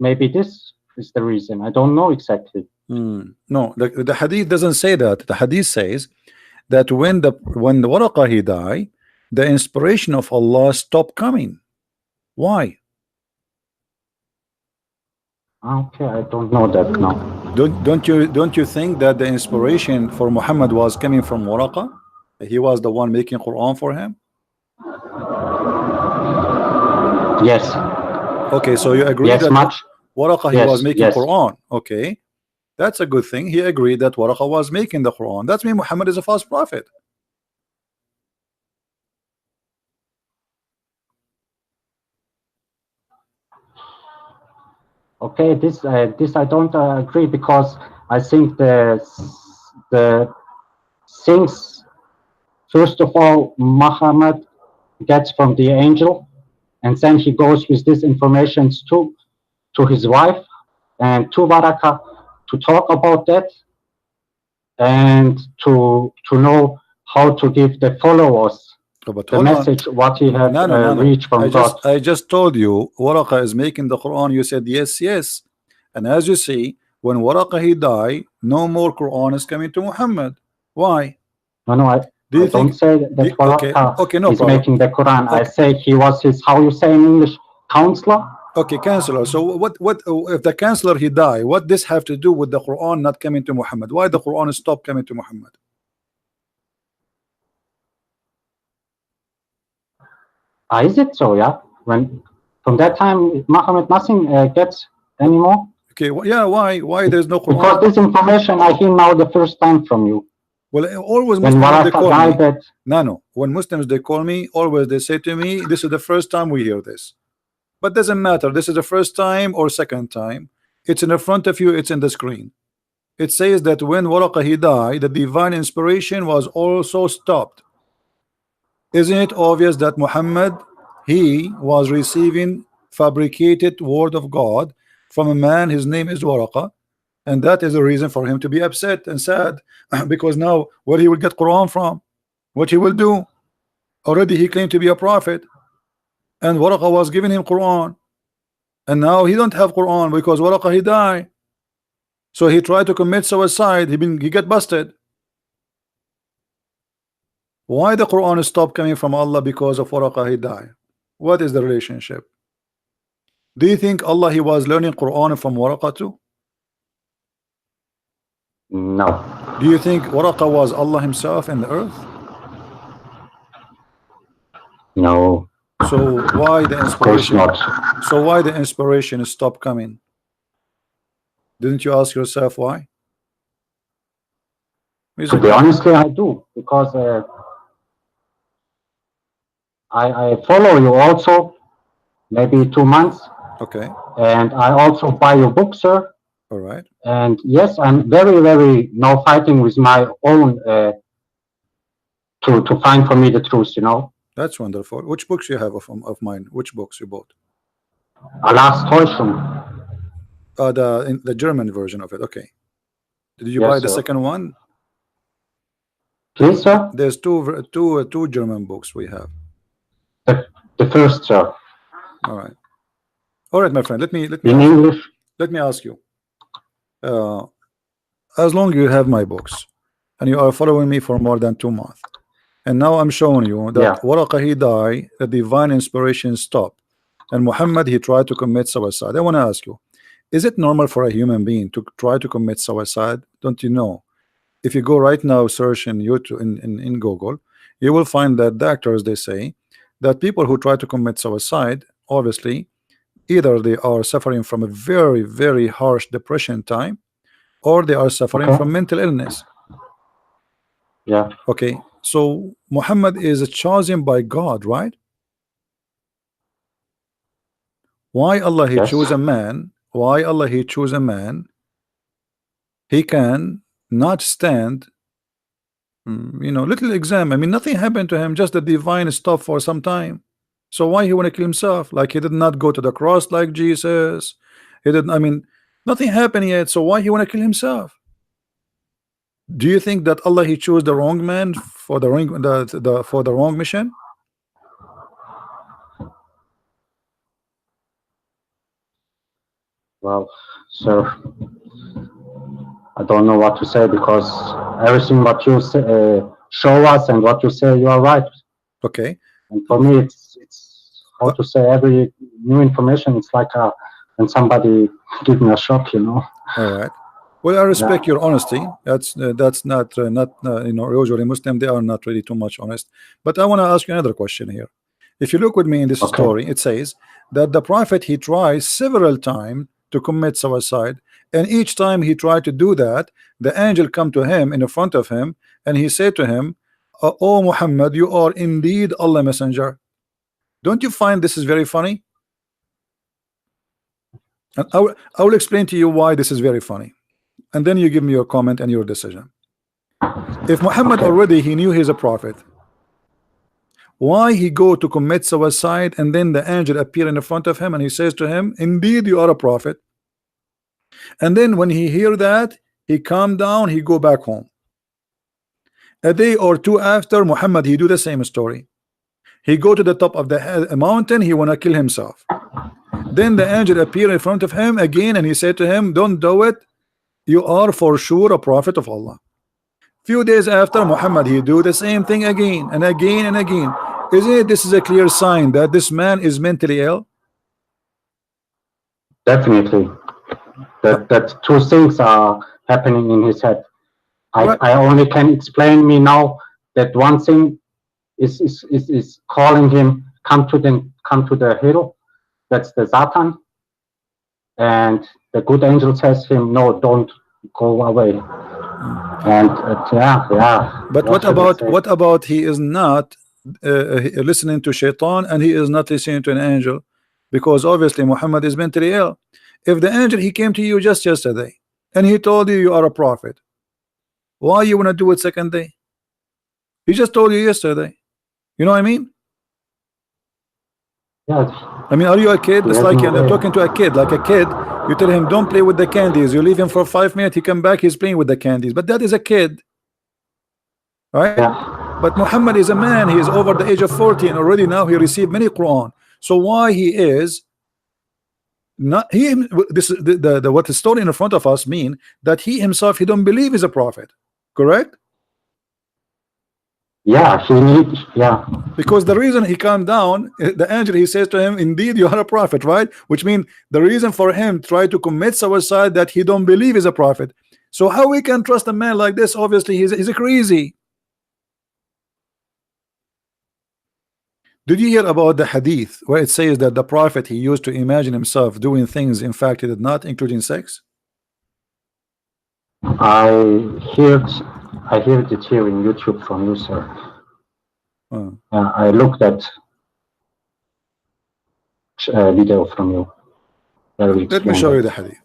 Maybe this is the reason. I don't know exactly. No, the hadith doesn't say that. The hadith says that when the Waraqah he died, the inspiration of Allah stopped coming. Why? Okay, I don't know that now. Don't you think that the inspiration for Muhammad was coming from Waraqah? He was the one making Quran for him. Yes. Okay, so you agree that Waraqah he was making Quran. Okay, that's a good thing. He agreed that Waraqah was making the Quran. That means Muhammad is a false prophet. Okay, this I don't agree, because I think the things, first of all, Muhammad gets from the angel, and then he goes with this information to his wife and to Waraqah to talk about that, and to know how to give the followers the message what he had reached from God. I just told you Waraqah is making the Quran. You said yes, yes, and as you see, when Waraqah he died, no more Quran is coming to Muhammad. Why? No, I don't say that Waraqah is making the Quran. I say he was his, how you say in English, counselor. Okay, counselor. So what if the counselor he died? What this have to do with the Quran not coming to Muhammad? Why the Quran stopped coming to Muhammad? Is it so? Yeah. When from that time Muhammad nothing gets anymore. Okay. Well, yeah. Why there's no Quran? Because this information I hear now the first time from you. Well, always Muslims they call me. No. When Muslims they call me, always they say to me, "This is the first time we hear this." But doesn't matter. This is the first time or second time. It's in the front of you. It's in the screen. It says that when Waraqah he died, the divine inspiration was also stopped. Isn't it obvious that Muhammad he was receiving fabricated word of God from a man? His name is Waraqah, and that is a reason for him to be upset and sad because now where he will get Quran from, what he will do. Already he claimed to be a prophet, and Waraqah was giving him Quran, and now he don't have Quran because Waraqah he died. So he tried to commit suicide. He get busted. Why the Quran stopped coming from Allah? Because of Waraqah he died. What is the relationship? Do you think Allah he was learning Quran from Waraqah too? No. Do you think Waraqah was Allah himself in the earth? No. So why the inspiration? Of course not. So why the inspiration stopped coming? Didn't you ask yourself why? To be honestly, I do, because I follow you also, maybe 2 months. Okay. And I also buy your book, sir. All right. And yes, I'm very now fighting with my own to find for me the truth, you know. That's wonderful. Which books you have of mine? Which books you bought? Allah's Täuschung. The German version of it. Okay. Did you buy the second one? Please, sir. There's two German books we have. The first, sir. All right, my friend. Let me in English. Let me ask you. as long as you have my books and you are following me for more than 2 months, and now I'm showing you that Waraqa he died, the divine inspiration stopped, and Muhammad he tried to commit suicide. I want to ask you, is it normal for a human being to try to commit suicide? Don't you know? If you go right now search in YouTube in Google, you will find that doctors they say that people who try to commit suicide, obviously either they are suffering from a very harsh depression time, or they are suffering from mental illness. Okay, so Muhammad is chosen by God, right? Why Allah he choose a man? Why Allah he choose a man? He can not stand, little exam. I mean, nothing happened to him, just the divine stuff for some time. So why he want to kill himself? Like he did not go to the cross like Jesus. He didn't. I mean, nothing happened yet. So why he want to kill himself? Do you think that Allah he chose the wrong man for the wrong for the wrong mission? Well, sir, I don't know what to say, because everything what you say, show us and what you say, you are right. Okay. And for me, it's how to say, every new information, it's like when somebody give me a shock, All right. Well, I respect your honesty. That's not usually Muslim they are not really too much honest. But I want to ask you another question here. If you look with me in this story, it says that the prophet he tries several times to commit suicide, and each time he tried to do that, the angel come to him in front of him, and he said to him, "Oh Muhammad, you are indeed Allah messenger." Don't you find this is very funny? And I will explain to you why this is very funny, and then you give me your comment and your decision. If Muhammad already he knew he's a prophet, why he go to commit suicide, and then the angel appear in front of him and he says to him, "Indeed you are a prophet." And then when he hear that, he calm down, he go back home. A day or two after, Muhammad he do the same story. He go to the top of the mountain, he wanna kill himself. Then the angel appear in front of him again, and he said to him, "Don't do it. You are for sure a prophet of Allah." Few days after, Muhammad he do the same thing again and again and again. Isn't it this is a clear sign that this man is mentally ill? Definitely. That two things are happening in his head. I only can explain me now that one thing is calling him come to the hill. That's the Satan, and the good angel says him, "No, don't go away." And But what about he is not listening to shaitan, and he is not listening to an angel, because obviously Muhammad is mentally ill. If the angel he came to you just yesterday and he told you you are a prophet, why you want to do it second day? He just told you yesterday. You know what I mean? Yes. I mean, are you a kid? It's like you're talking to a kid. Like a kid, you tell him don't play with the candies. You leave him for 5 minutes, he come back, he's playing with the candies. But that is a kid, right? Yeah. But Muhammad is a man. He is over the age of 40, and already now he received many Quran. So why he is not this is what the story in front of us mean, that he himself he don't believe is a prophet, correct? Yeah, because the reason he calmed down, the angel he says to him, "Indeed you are a prophet," right? Which means the reason for him try to commit suicide, that he don't believe is a prophet. So how we can trust a man like this? Obviously he's a crazy. Did you hear about the hadith where it says that the prophet he used to imagine himself doing things in fact he did not, including sex? I heard it here in YouTube from you, sir. I looked at video from you. Let me show you the hadith.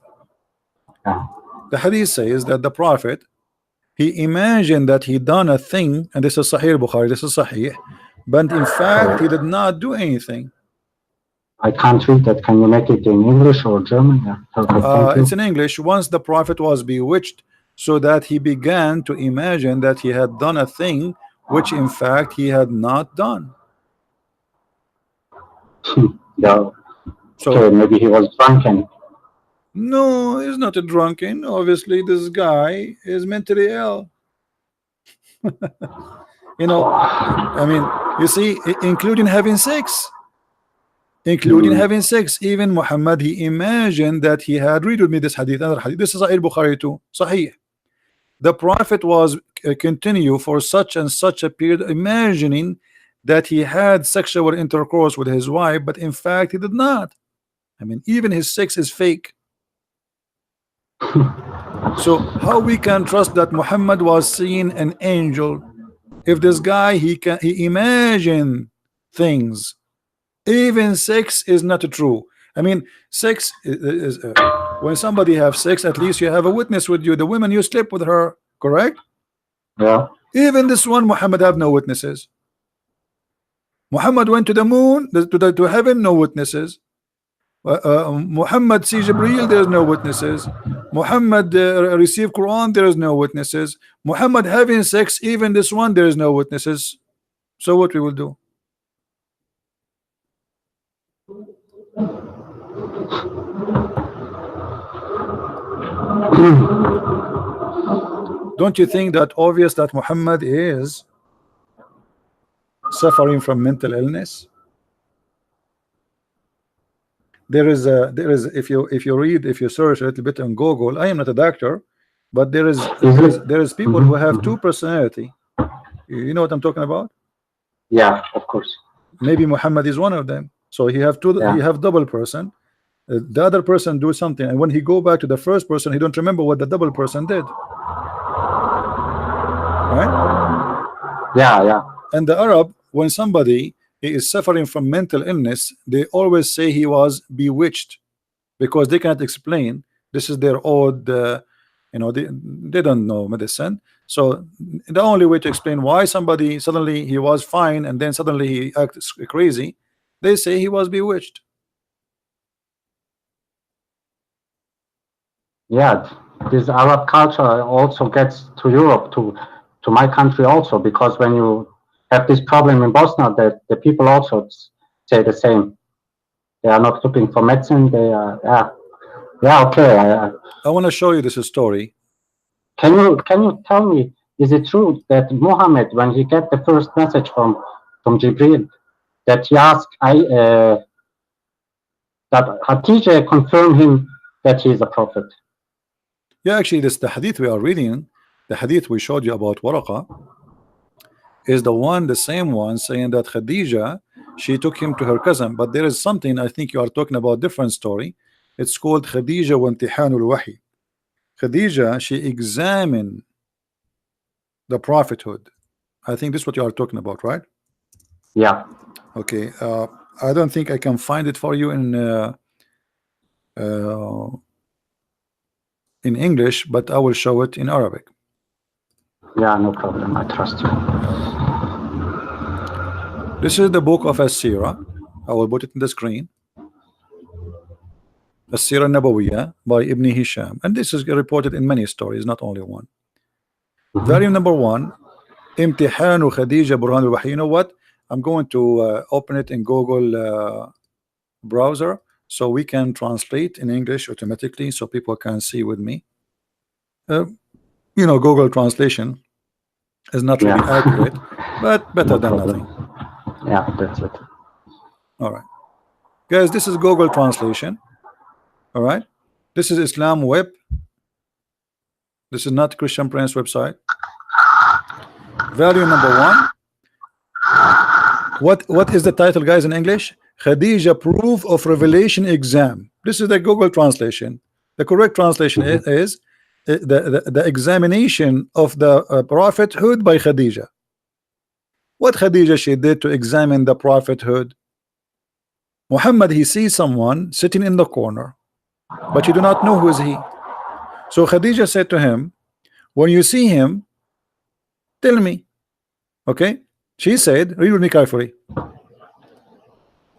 The hadith says that the prophet he imagined that he done a thing, and this is Sahih Bukhari, this is Sahih, but in fact he did not do anything. I can't read that. Can you make it in English or German? It's in English. Once the prophet was bewitched, so that he began to imagine that he had done a thing which in fact he had not done. Yeah. So maybe he was drunken. No, he's not a drunken. Obviously, this guy is mentally ill. You know, I mean, you see, including having sex. Including having sex. Even Muhammad, he imagined that he had, read with me this hadith, another hadith. This is Sahih Bukhari too. Sahih. The Prophet was continue for such and such a period, imagining that he had sexual intercourse with his wife, but in fact he did not. I mean, even his sex is fake. So how we can trust that Muhammad was seeing an angel if this guy he imagine things? Even sex is not true. I mean, sex is when somebody have sex, at least you have a witness with you. The woman you sleep with her, correct? Yeah. Even this one, Muhammad have no witnesses. Muhammad went to the moon, to heaven, no witnesses. Muhammad see Jibreel, there is no witnesses. Muhammad received Quran, there is no witnesses. Muhammad having sex, even this one, there is no witnesses. So what we will do? Don't you think that obvious that Muhammad is suffering from mental illness? There is if you search a little bit on Google, I am not a doctor, but there is people who have two personality. You know what I'm talking about? Yeah, of course. Maybe Muhammad is one of them. So he have two. He have double person. The other person do something, and when he go back to the first person, he don't remember what the double person did. Right? Yeah. And the Arab, when somebody is suffering from mental illness, they always say he was bewitched, because they cannot explain. This is their odd, you know, they don't know medicine. So the only way to explain why somebody suddenly he was fine and then suddenly he acts crazy, they say he was bewitched. Yeah, this Arab culture also gets to Europe, to my country also, because when you have this problem in Bosnia, the people also say the same. They are not looking for medicine. They are, okay. I want to show you this story. Can you tell me, is it true that Muhammad, when he get the first message from Jibril, that he asked that Khadija confirmed him that he is a prophet? Yeah, actually, this the hadith we are reading, the hadith we showed you about Waraqa, is the same one saying that Khadija, she took him to her cousin. But there is something, I think you are talking about different story. It's called Khadija wa imtihanul wahi. Khadija, she examined the prophethood. I think this is what you are talking about, right? Yeah. Okay. I don't think I can find it for you in English, but I will show it in Arabic. Yeah, no problem. I trust you. This is the book of As-Sirah. I will put it in the screen. As-Sirah Nabawiyah by Ibn Hisham, and this is reported in many stories, not only one. Volume number 1, Imtihanu Khadija Burhan al-Wahy. You know what? I'm going to open it in Google browser so we can translate in English automatically, so people can see with me. You know, Google translation is not really accurate, but better than nothing. Yeah, that's it. All right, guys, this is Google translation. All right, this is Islam Web. This is not Christian Prince website. Value number 1. What is the title, guys, in English? Khadija Proof of Revelation Exam. This is the Google translation. The correct translation is the examination of the prophethood by Khadija. What Khadija she did to examine the prophethood? Muhammad, he sees someone sitting in the corner, but you do not know who is he. So Khadija said to him, when you see him, tell me. Okay, she said, read with me carefully.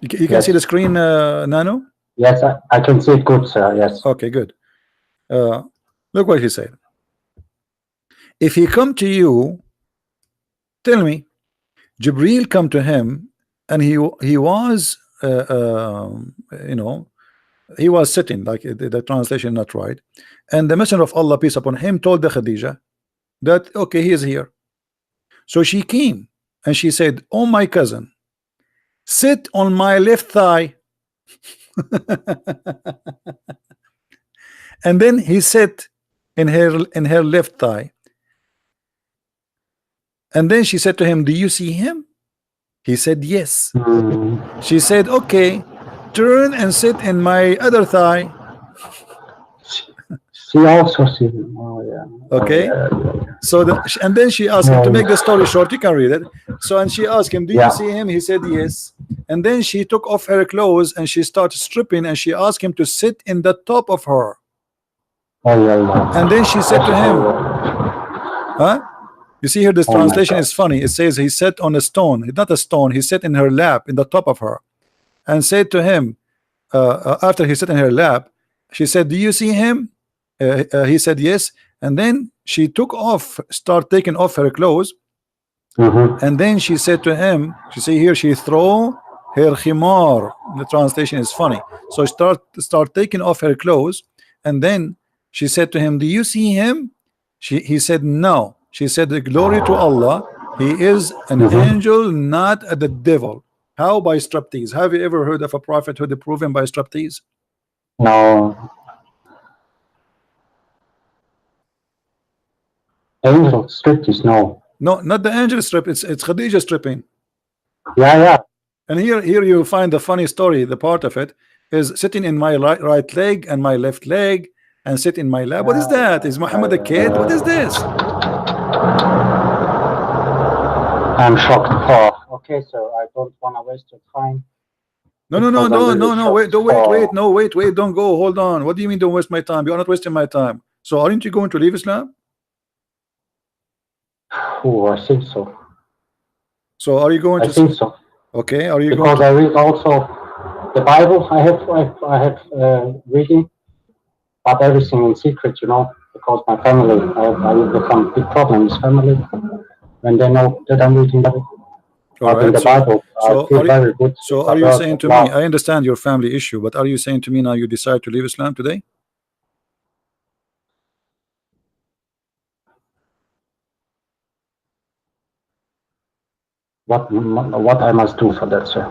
You can see the screen, Nano? Yes, I can see it good, sir. Yes. Okay, good. Look what he said. If he come to you, tell me. Jibreel come to him, and he was you know, He was sitting, like the translation not right, and the Messenger of Allah, peace upon him, told the Khadija that okay, he is here. So she came and she said, oh my cousin, sit on my left thigh. And then he sat in her left thigh, and then she said to him, do you see him? He said yes. She said, okay, turn and sit in my other thigh. She also sees him. Oh, yeah. Okay. Oh, yeah. So and then she asked him, to make the story short, you can read it. So, and she asked him, do you see him? He said yes. And then she took off her clothes and she started stripping, and she asked him to sit in the top of her. Oh, yeah. And then she said to him, huh? You see here, this translation is funny. It says he sat on a stone. Not a stone. He sat in her lap, in the top of her, and said to him, after he sat in her lap, she said, do you see him? He said yes. And then she took off, taking off her clothes. And then she said to him, she see here, she throw her khimar. The translation is funny. So start taking off her clothes, and then she said to him, do you see him? He said no. She said, glory to Allah, he is an angel, not the devil. How? By striptease. Have you ever heard of a prophet who is proven by striptease? No. Angel striptease, no. No, not the angel strip. It's Khadija stripping. Yeah. And here you find the funny story. The part of it is sitting in my right leg and my left leg, and sit in my lap. What is that? Is Muhammad a kid? What is this? I'm shocked. Oh, okay, so I don't want to waste your time. No. Wait. Don't go. Hold on. What do you mean don't waste my time? You are not wasting my time. So aren't you going to leave Islam? Oh, I think so. So are you going to? I think so. Okay. Are you because going to... I read also the Bible. I have reading, but everything in secret, you know, because my family, I will become big problem with family when they know that I'm reading Bible. Right. In the Bible, I feel very good. So are you saying to me, I understand your family issue, but are you saying to me now you decide to leave Islam today? What I must do for that, sir?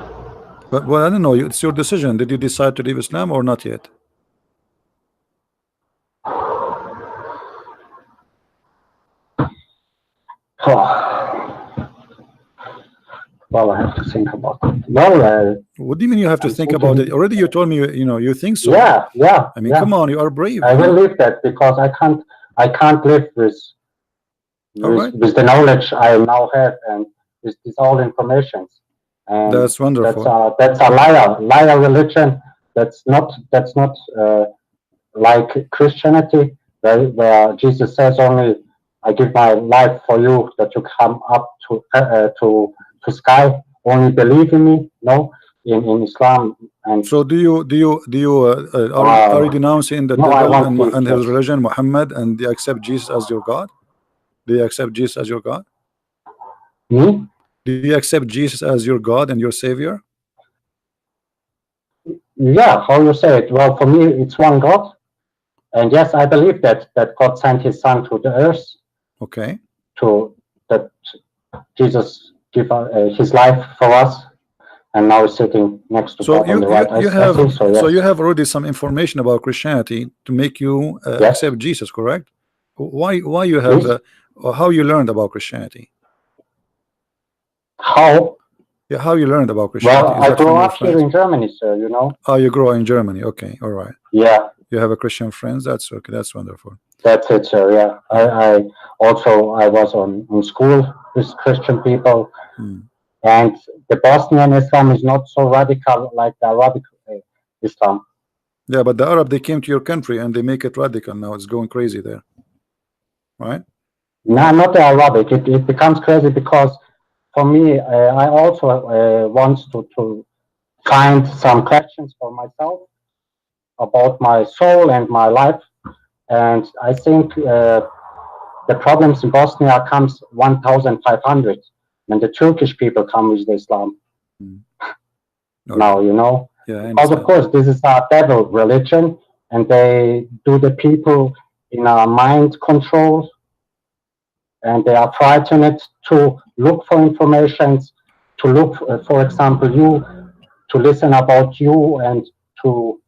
But well, I don't know. It's your decision. Did you decide to leave Islam or not yet? Well, I have to think about it. Well, what do you mean you have to think about it? Already you told me you think so. Yeah. I mean, come on, you are brave. I will leave that because I can't live with the knowledge I now have and with this all information. And that's wonderful. That's a liar religion. That's not like Christianity, where Jesus says only, "I give my life for you, that you come up to sky. Only believe in me." No, in Islam. And so, are you denouncing the devil and his religion, Muhammad, and you accept Jesus as your God? Do you accept Jesus as your God? Hmm? Do you accept Jesus as your God and your Savior? Yeah, how you say it? Well, for me, it's one God, and yes, I believe that God sent His Son to the earth. Okay. That Jesus give His life for us, and now he's sitting next to God on the right. So you have already some information about Christianity to make you accept Jesus, correct? Why you have how you learned about Christianity? How? Yeah, how you learned about Christianity? Well, I grew up here in Germany, sir. You know. Oh, you grew up in Germany. Okay, all right. Yeah. You have a Christian friends. That's okay. That's wonderful. That's it, sir. Yeah. I was on school with Christian people, and the Bosnian Islam is not so radical like the Arabic Islam. Yeah, but the Arab, they came to your country and they make it radical now. It's going crazy there, right? No, not the Arabic. It becomes crazy because for me, I also want to find some questions for myself about my soul and my life. And I think the problems in Bosnia comes 1,500 when the Turkish people come with Islam. Okay. Now, you know. Yeah, because of course this is a devil religion, and they do the people in a mind control, and they are frightened to look for information, to look, for example, you, to listen about you, and to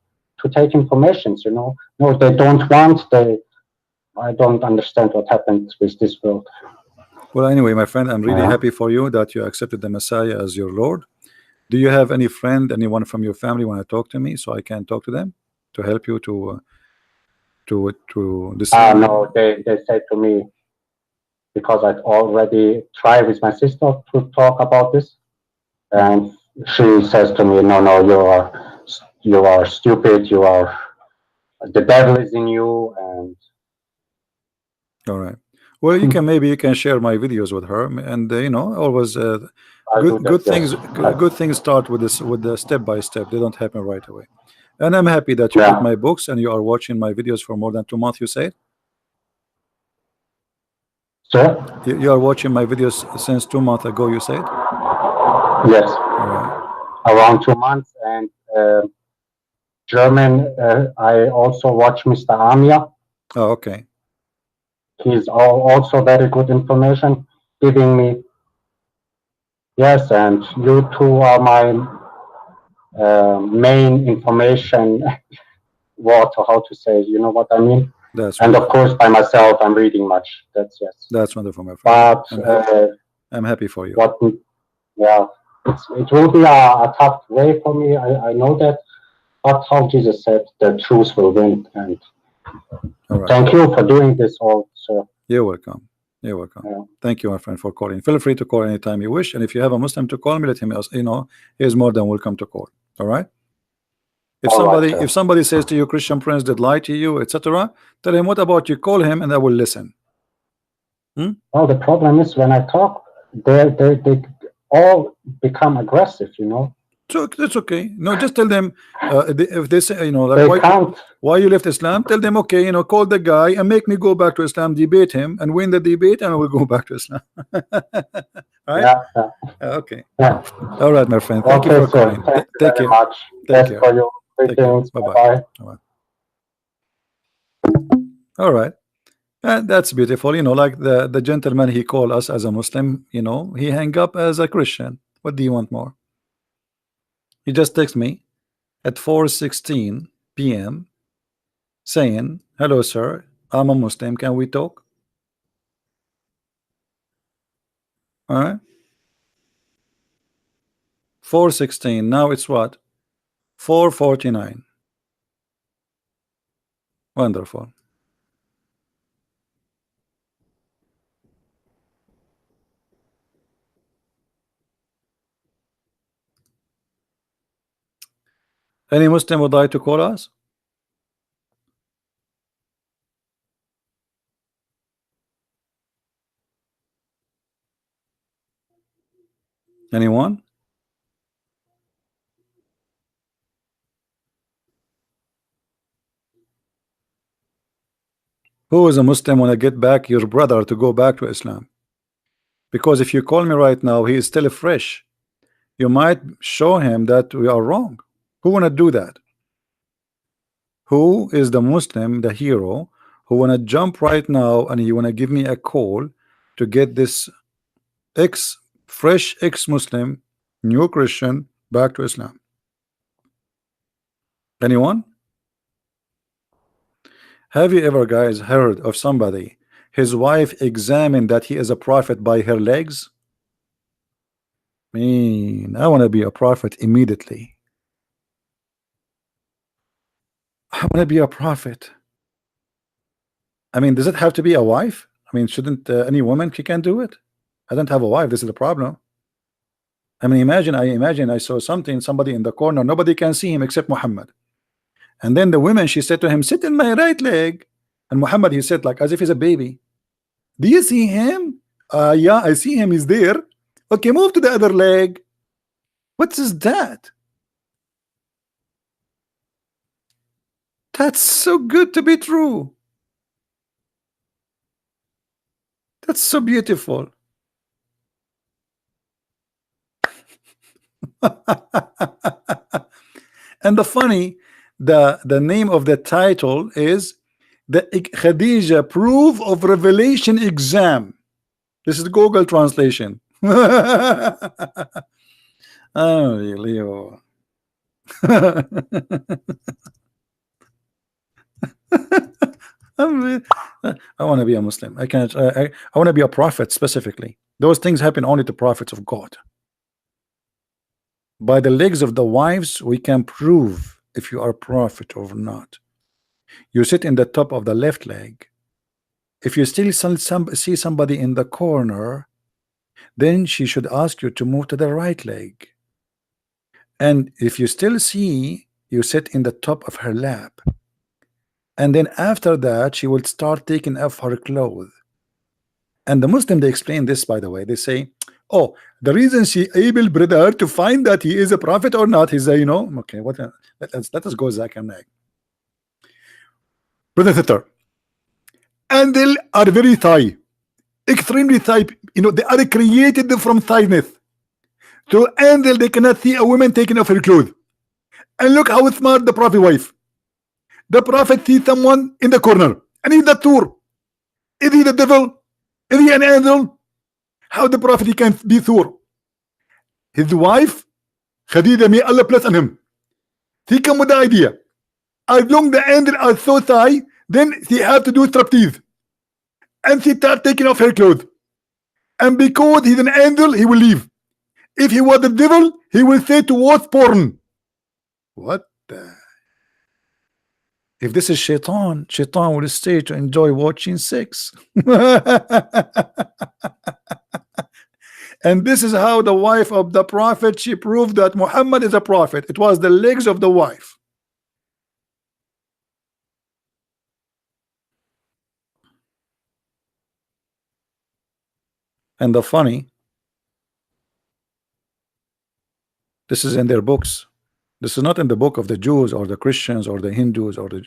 take information. You know, no, they don't want. I don't understand what happened with this world. Well, anyway, my friend, I'm really happy for you that you accepted the Messiah as your Lord. Do you have any friend, anyone from your family want to talk to me so I can talk to them to help you to this? No, they said to me, because I've already tried with my sister to talk about this, and she says to me, no, you are stupid, the devil is in you. And all right, well, you can, maybe you can share my videos with her, and you know, always good things, yes. good things start with this, with the step by step. They don't happen right away. And I'm happy that you got my books and you are watching my videos for more than 2 months, you said. Sir? You are watching my videos since 2 months ago, you said. Yes. Around 2 months. And German, I also watch Mr. Amia. Oh, okay. He's also very good information giving me. Yes, and you two are my main information water, how to say, you know what I mean? That's and wonderful. Of course, by myself, I'm reading much. That's yes. That's wonderful, my friend. But I'm happy for you. Yeah, it will be a tough way for me. I know that. But how Jesus said, the truth will win. And thank you for doing this also. You're welcome. You're welcome. Yeah. Thank you, my friend, for calling. Feel free to call anytime you wish. And if you have a Muslim to call me, let him, you know, he is more than welcome to call. All right. If somebody says to you, Christian Prince did lie to you, etc., tell him, what about you? Call him and I will listen. Well, the problem is when I talk, they all become aggressive, you know. So that's okay. No, just tell them if they say, you know, like why you left Islam, tell them, okay, you know, call the guy and make me go back to Islam, debate him and win the debate, and I will go back to Islam. Right? Yeah. Okay. Yeah. All right, my friend. Thank you for calling. Thank you very much. Take care. For your greetings. Bye-bye. All right. And that's beautiful. You know, like the gentleman, he called us as a Muslim, you know, he hang up as a Christian. What do you want more? He just texted me at 4:16 p.m. saying, hello, sir, I'm a Muslim. Can we talk? All right. 4:16. Now it's what? 4:49. Wonderful. Any Muslim would like to call us? Anyone? Who is a Muslim when I get back your brother to go back to Islam? Because if you call me right now, he is still fresh. You might show him that we are wrong. Who wanna do that? Who is the Muslim, the hero, who wanna jump right now and he wanna give me a call to get this fresh ex-Muslim, new Christian back to Islam? Anyone? Have you ever, guys, heard of somebody, his wife examined that he is a prophet by her legs? I want to be a prophet immediately. I want to be a prophet. I mean, does it have to be a wife? I mean, shouldn't any woman can do it? I don't have a wife. This is the problem. I mean, imagine I saw somebody in the corner. Nobody can see him except Muhammad. And then the woman, she said to him, sit in my right leg. And Muhammad, he said, like as if he's a baby. Do you see him? Yeah, I see him. He's there. Okay, move to the other leg. What is that? That's so good to be true. That's so beautiful. And the funny, the name of the title is the Khadija Proof of Revelation Exam. This is Google translation. Oh, Leo. I want to be a Muslim. I can't. I want to be a prophet specifically. Those things happen only to prophets of God. By the legs of the wives, we can prove if you are a prophet or not. You sit in the top of the left leg. If you still see somebody in the corner, then she should ask you to move to the right leg. And if you still see, you sit in the top of her lap. And then after that, she will start taking off her clothes. And the Muslim, they explain this, by the way. They say, oh, the reason she able, brother, to find that he is a prophet or not, he's a, you know, okay, what? Let us go Zach and Nag. Brother sister, and they are very thigh, extremely thigh. You know, they are created from thiness. So, and they cannot see a woman taking off her clothes. And look how smart the prophet wife. The prophet sees someone in the corner, and he's the tour. Is he the devil? Is he an angel? How the prophet he can be Thor? His wife, Khadija, may Allah bless on him. He come with the idea. As long the angel are so high, then she have to do striptease. And she start taking off her clothes. And because he's an angel, he will leave. If he was the devil, he will say to watch porn. What the? If this is Shaitan, Shaitan will stay to enjoy watching sex. And this is how the wife of the prophet, she proved that Muhammad is a prophet. It was the legs of the wife. And the funny, this is in their books. This is not in the book of the Jews or the Christians or the Hindus or the.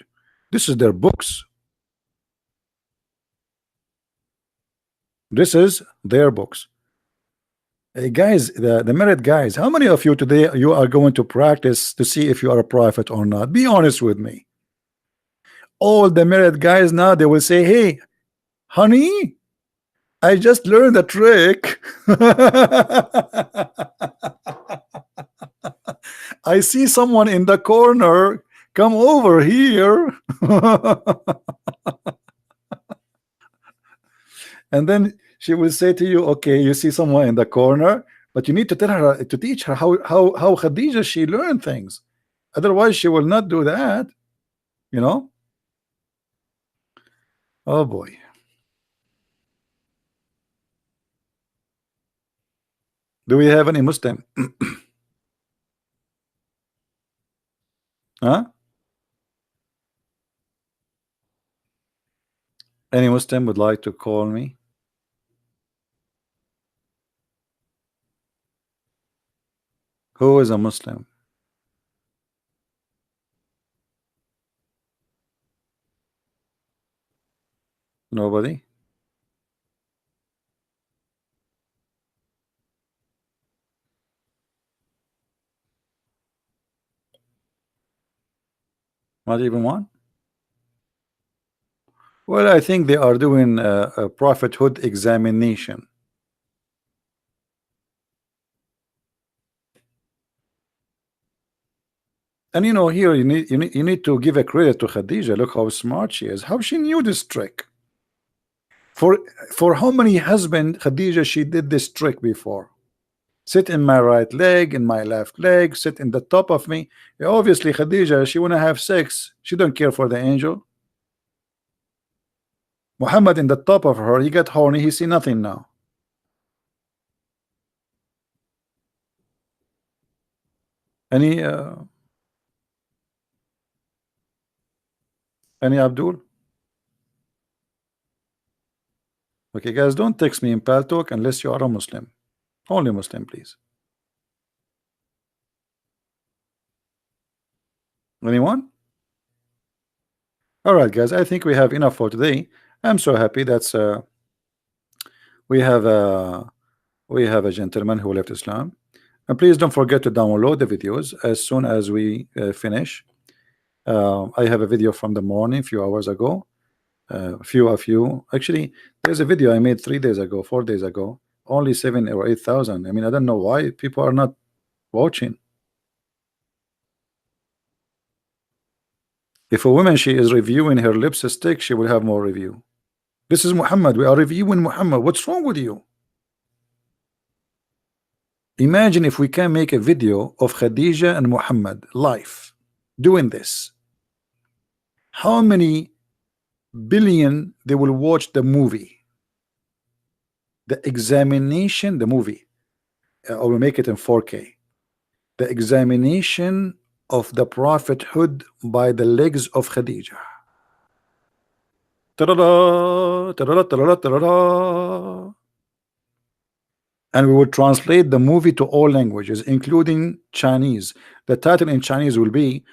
This is their books. This is their books. Hey guys, the married guys, how many of you today you are going to practice to see if you are a prophet or not? Be honest with me. All the married guys now, they will say, hey, honey, I just learned a trick. I see someone in the corner. Come over here. And then she will say to you, okay, you see someone in the corner, but you need to tell her, to teach her how Khadija, she learned things. Otherwise, she will not do that. You know? Oh boy. Do we have any Muslim? Huh? Any Muslim would like to call me? Who is a Muslim? Nobody? Not even one? Well, I think they are doing a prophethood examination. And you know, here you need to give a credit to Khadija. Look how smart she is. How she knew this trick. For how many husbands Khadija she did this trick before? Sit in my right leg, in my left leg, sit in the top of me. Obviously, Khadija, she wanna have sex. She don't care for the angel. Muhammad in the top of her, he got horny, he see nothing now. Any Abdul? Okay, guys, don't text me in Paltalk unless you are a Muslim. Only Muslim, please. Anyone? All right, guys, I think we have enough for today. I'm so happy that's we have a gentleman who left Islam, And please don't forget to download the videos as soon as we finish. I have a video from the morning, a few hours ago. A few of you, actually, there's a video I made 3 days ago, 4 days ago, only 7 or 8,000. I mean, I don't know why people are not watching. If a woman, she is reviewing her lipstick, she will have more review. This is Muhammad. We are reviewing Muhammad. What's wrong with you? Imagine if we can make a video of Khadija and Muhammad live doing this. How many billion they will watch the movie? The examination, the movie. I will make it in 4K. The examination of the prophethood by the legs of Khadija. Ta-da-da, ta-da-da, ta-da-da, ta-da-da. And we will translate the movie to all languages, including Chinese. The title in Chinese will be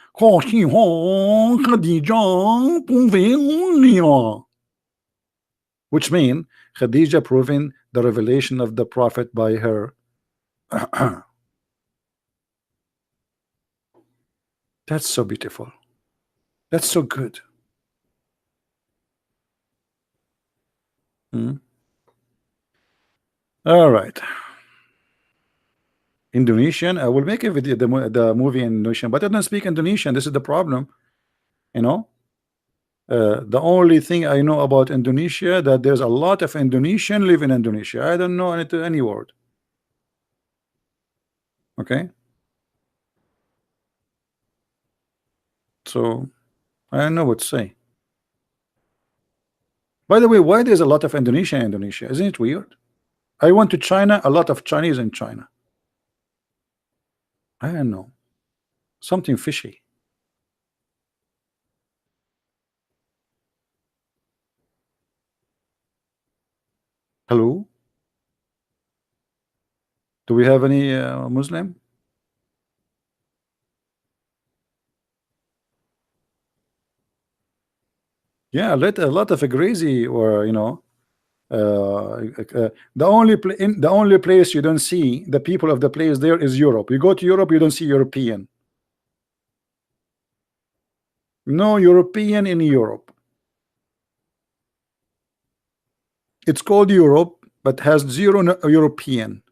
which means Khadija proving the revelation of the prophet by her. That's so beautiful. That's so good. All right. Indonesian. I will make a video, the movie in Indonesian, but I don't speak Indonesian. This is the problem. You know, the only thing I know about Indonesia that there's a lot of Indonesian live in Indonesia. I don't know any word. Okay. So I don't know what to say. By the way, why there's a lot of Indonesia in Indonesia? Isn't it weird? I went to China, a lot of Chinese in China. I don't know. Something fishy. Hello? Do we have any Muslim? Yeah, a lot of crazy, or you know, the only place you don't see the people of the place there is Europe. You go to Europe, you don't see European. No European in Europe. It's called Europe, but has zero European.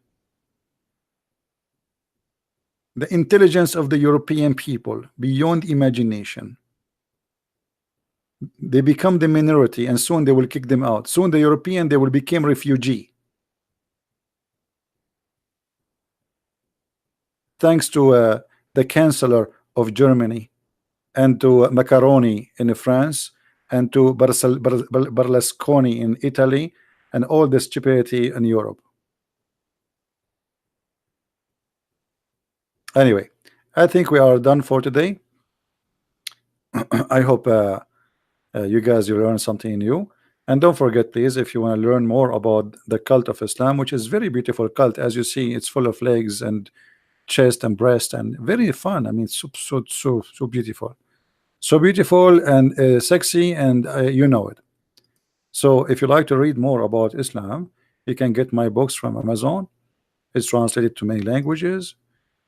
The intelligence of the European people beyond imagination. They become the minority, and soon they will kick them out. Soon the European, they will become refugee. Thanks to the Chancellor of Germany, and to Macaroni in France, and to Berlusconi in Italy, and all the stupidity in Europe. Anyway, I think we are done for today. I hope you guys learn something new. And don't forget, please, if you want to learn more about the cult of Islam, which is very beautiful cult. As you see, it's full of legs and chest and breast, and very fun. I mean, so beautiful. So beautiful and sexy, and you know it. So if you like to read more about Islam, you can get my books from Amazon. It's translated to many languages,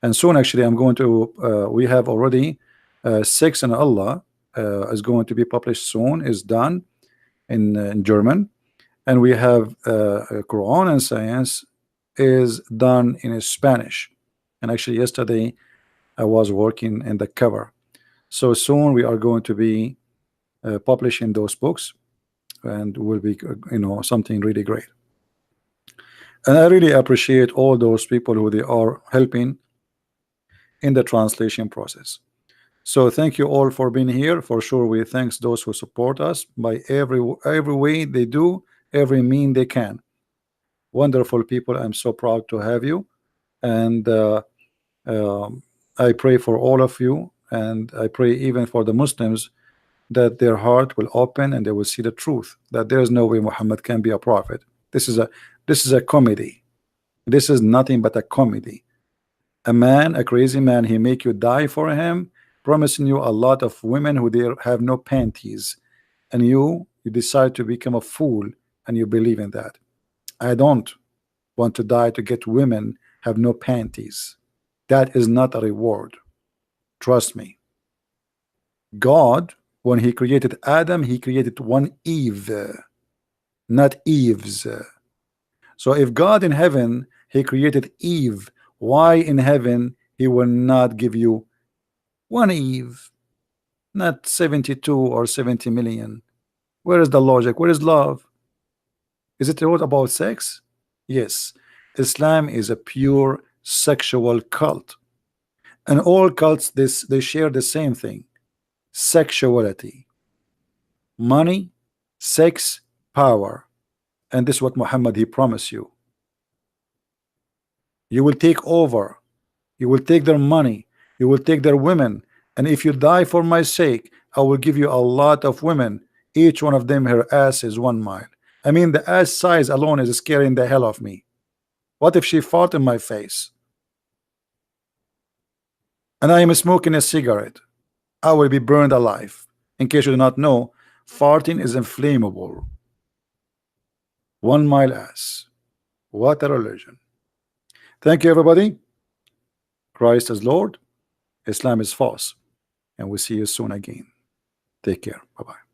and soon actually I'm going to we have already 6 in Allah is going to be published soon, is done in German, and we have Quran and Science is done in Spanish. And actually yesterday I was working in the cover. So soon we are going to be publishing those books, and will be you know, something really great. And I really appreciate all those people who they are helping in the translation process. So thank you all for being here. For sure, we thanks those who support us by every way they do, every mean they can. Wonderful people. I'm so proud to have you, and I pray for all of you, and I pray even for the Muslims that their heart will open and they will see the truth, that there is no way Muhammad can be a prophet. This is a comedy. This is nothing but a comedy. A man, a crazy man, he make you die for him, promising you a lot of women who there have no panties, and you decide to become a fool and you believe in that. I don't want to die to get women have no panties. That is not a reward. Trust me. God, when he created Adam, he created one Eve, not Eves. So if God in heaven, he created Eve, why in heaven he will not give you one Eve, not 72 or 70 million? Where is the logic? Where is love? Is it all about sex? Yes. Islam is a pure sexual cult. And all cults, they share the same thing. Sexuality. Money, sex, power. And this is what Muhammad he promised you. You will take over. You will take their money. You will take their women. And if you die for my sake, I will give you a lot of women. Each one of them, her ass is 1 mile. I mean, the ass size alone is scaring the hell of me. What if she fought in my face? And I am smoking a cigarette. I will be burned alive. In case you do not know, farting is inflammable. 1 mile ass. What a religion. Thank you, everybody. Christ is Lord. Islam is false. And we'll see you soon again. Take care. Bye-bye.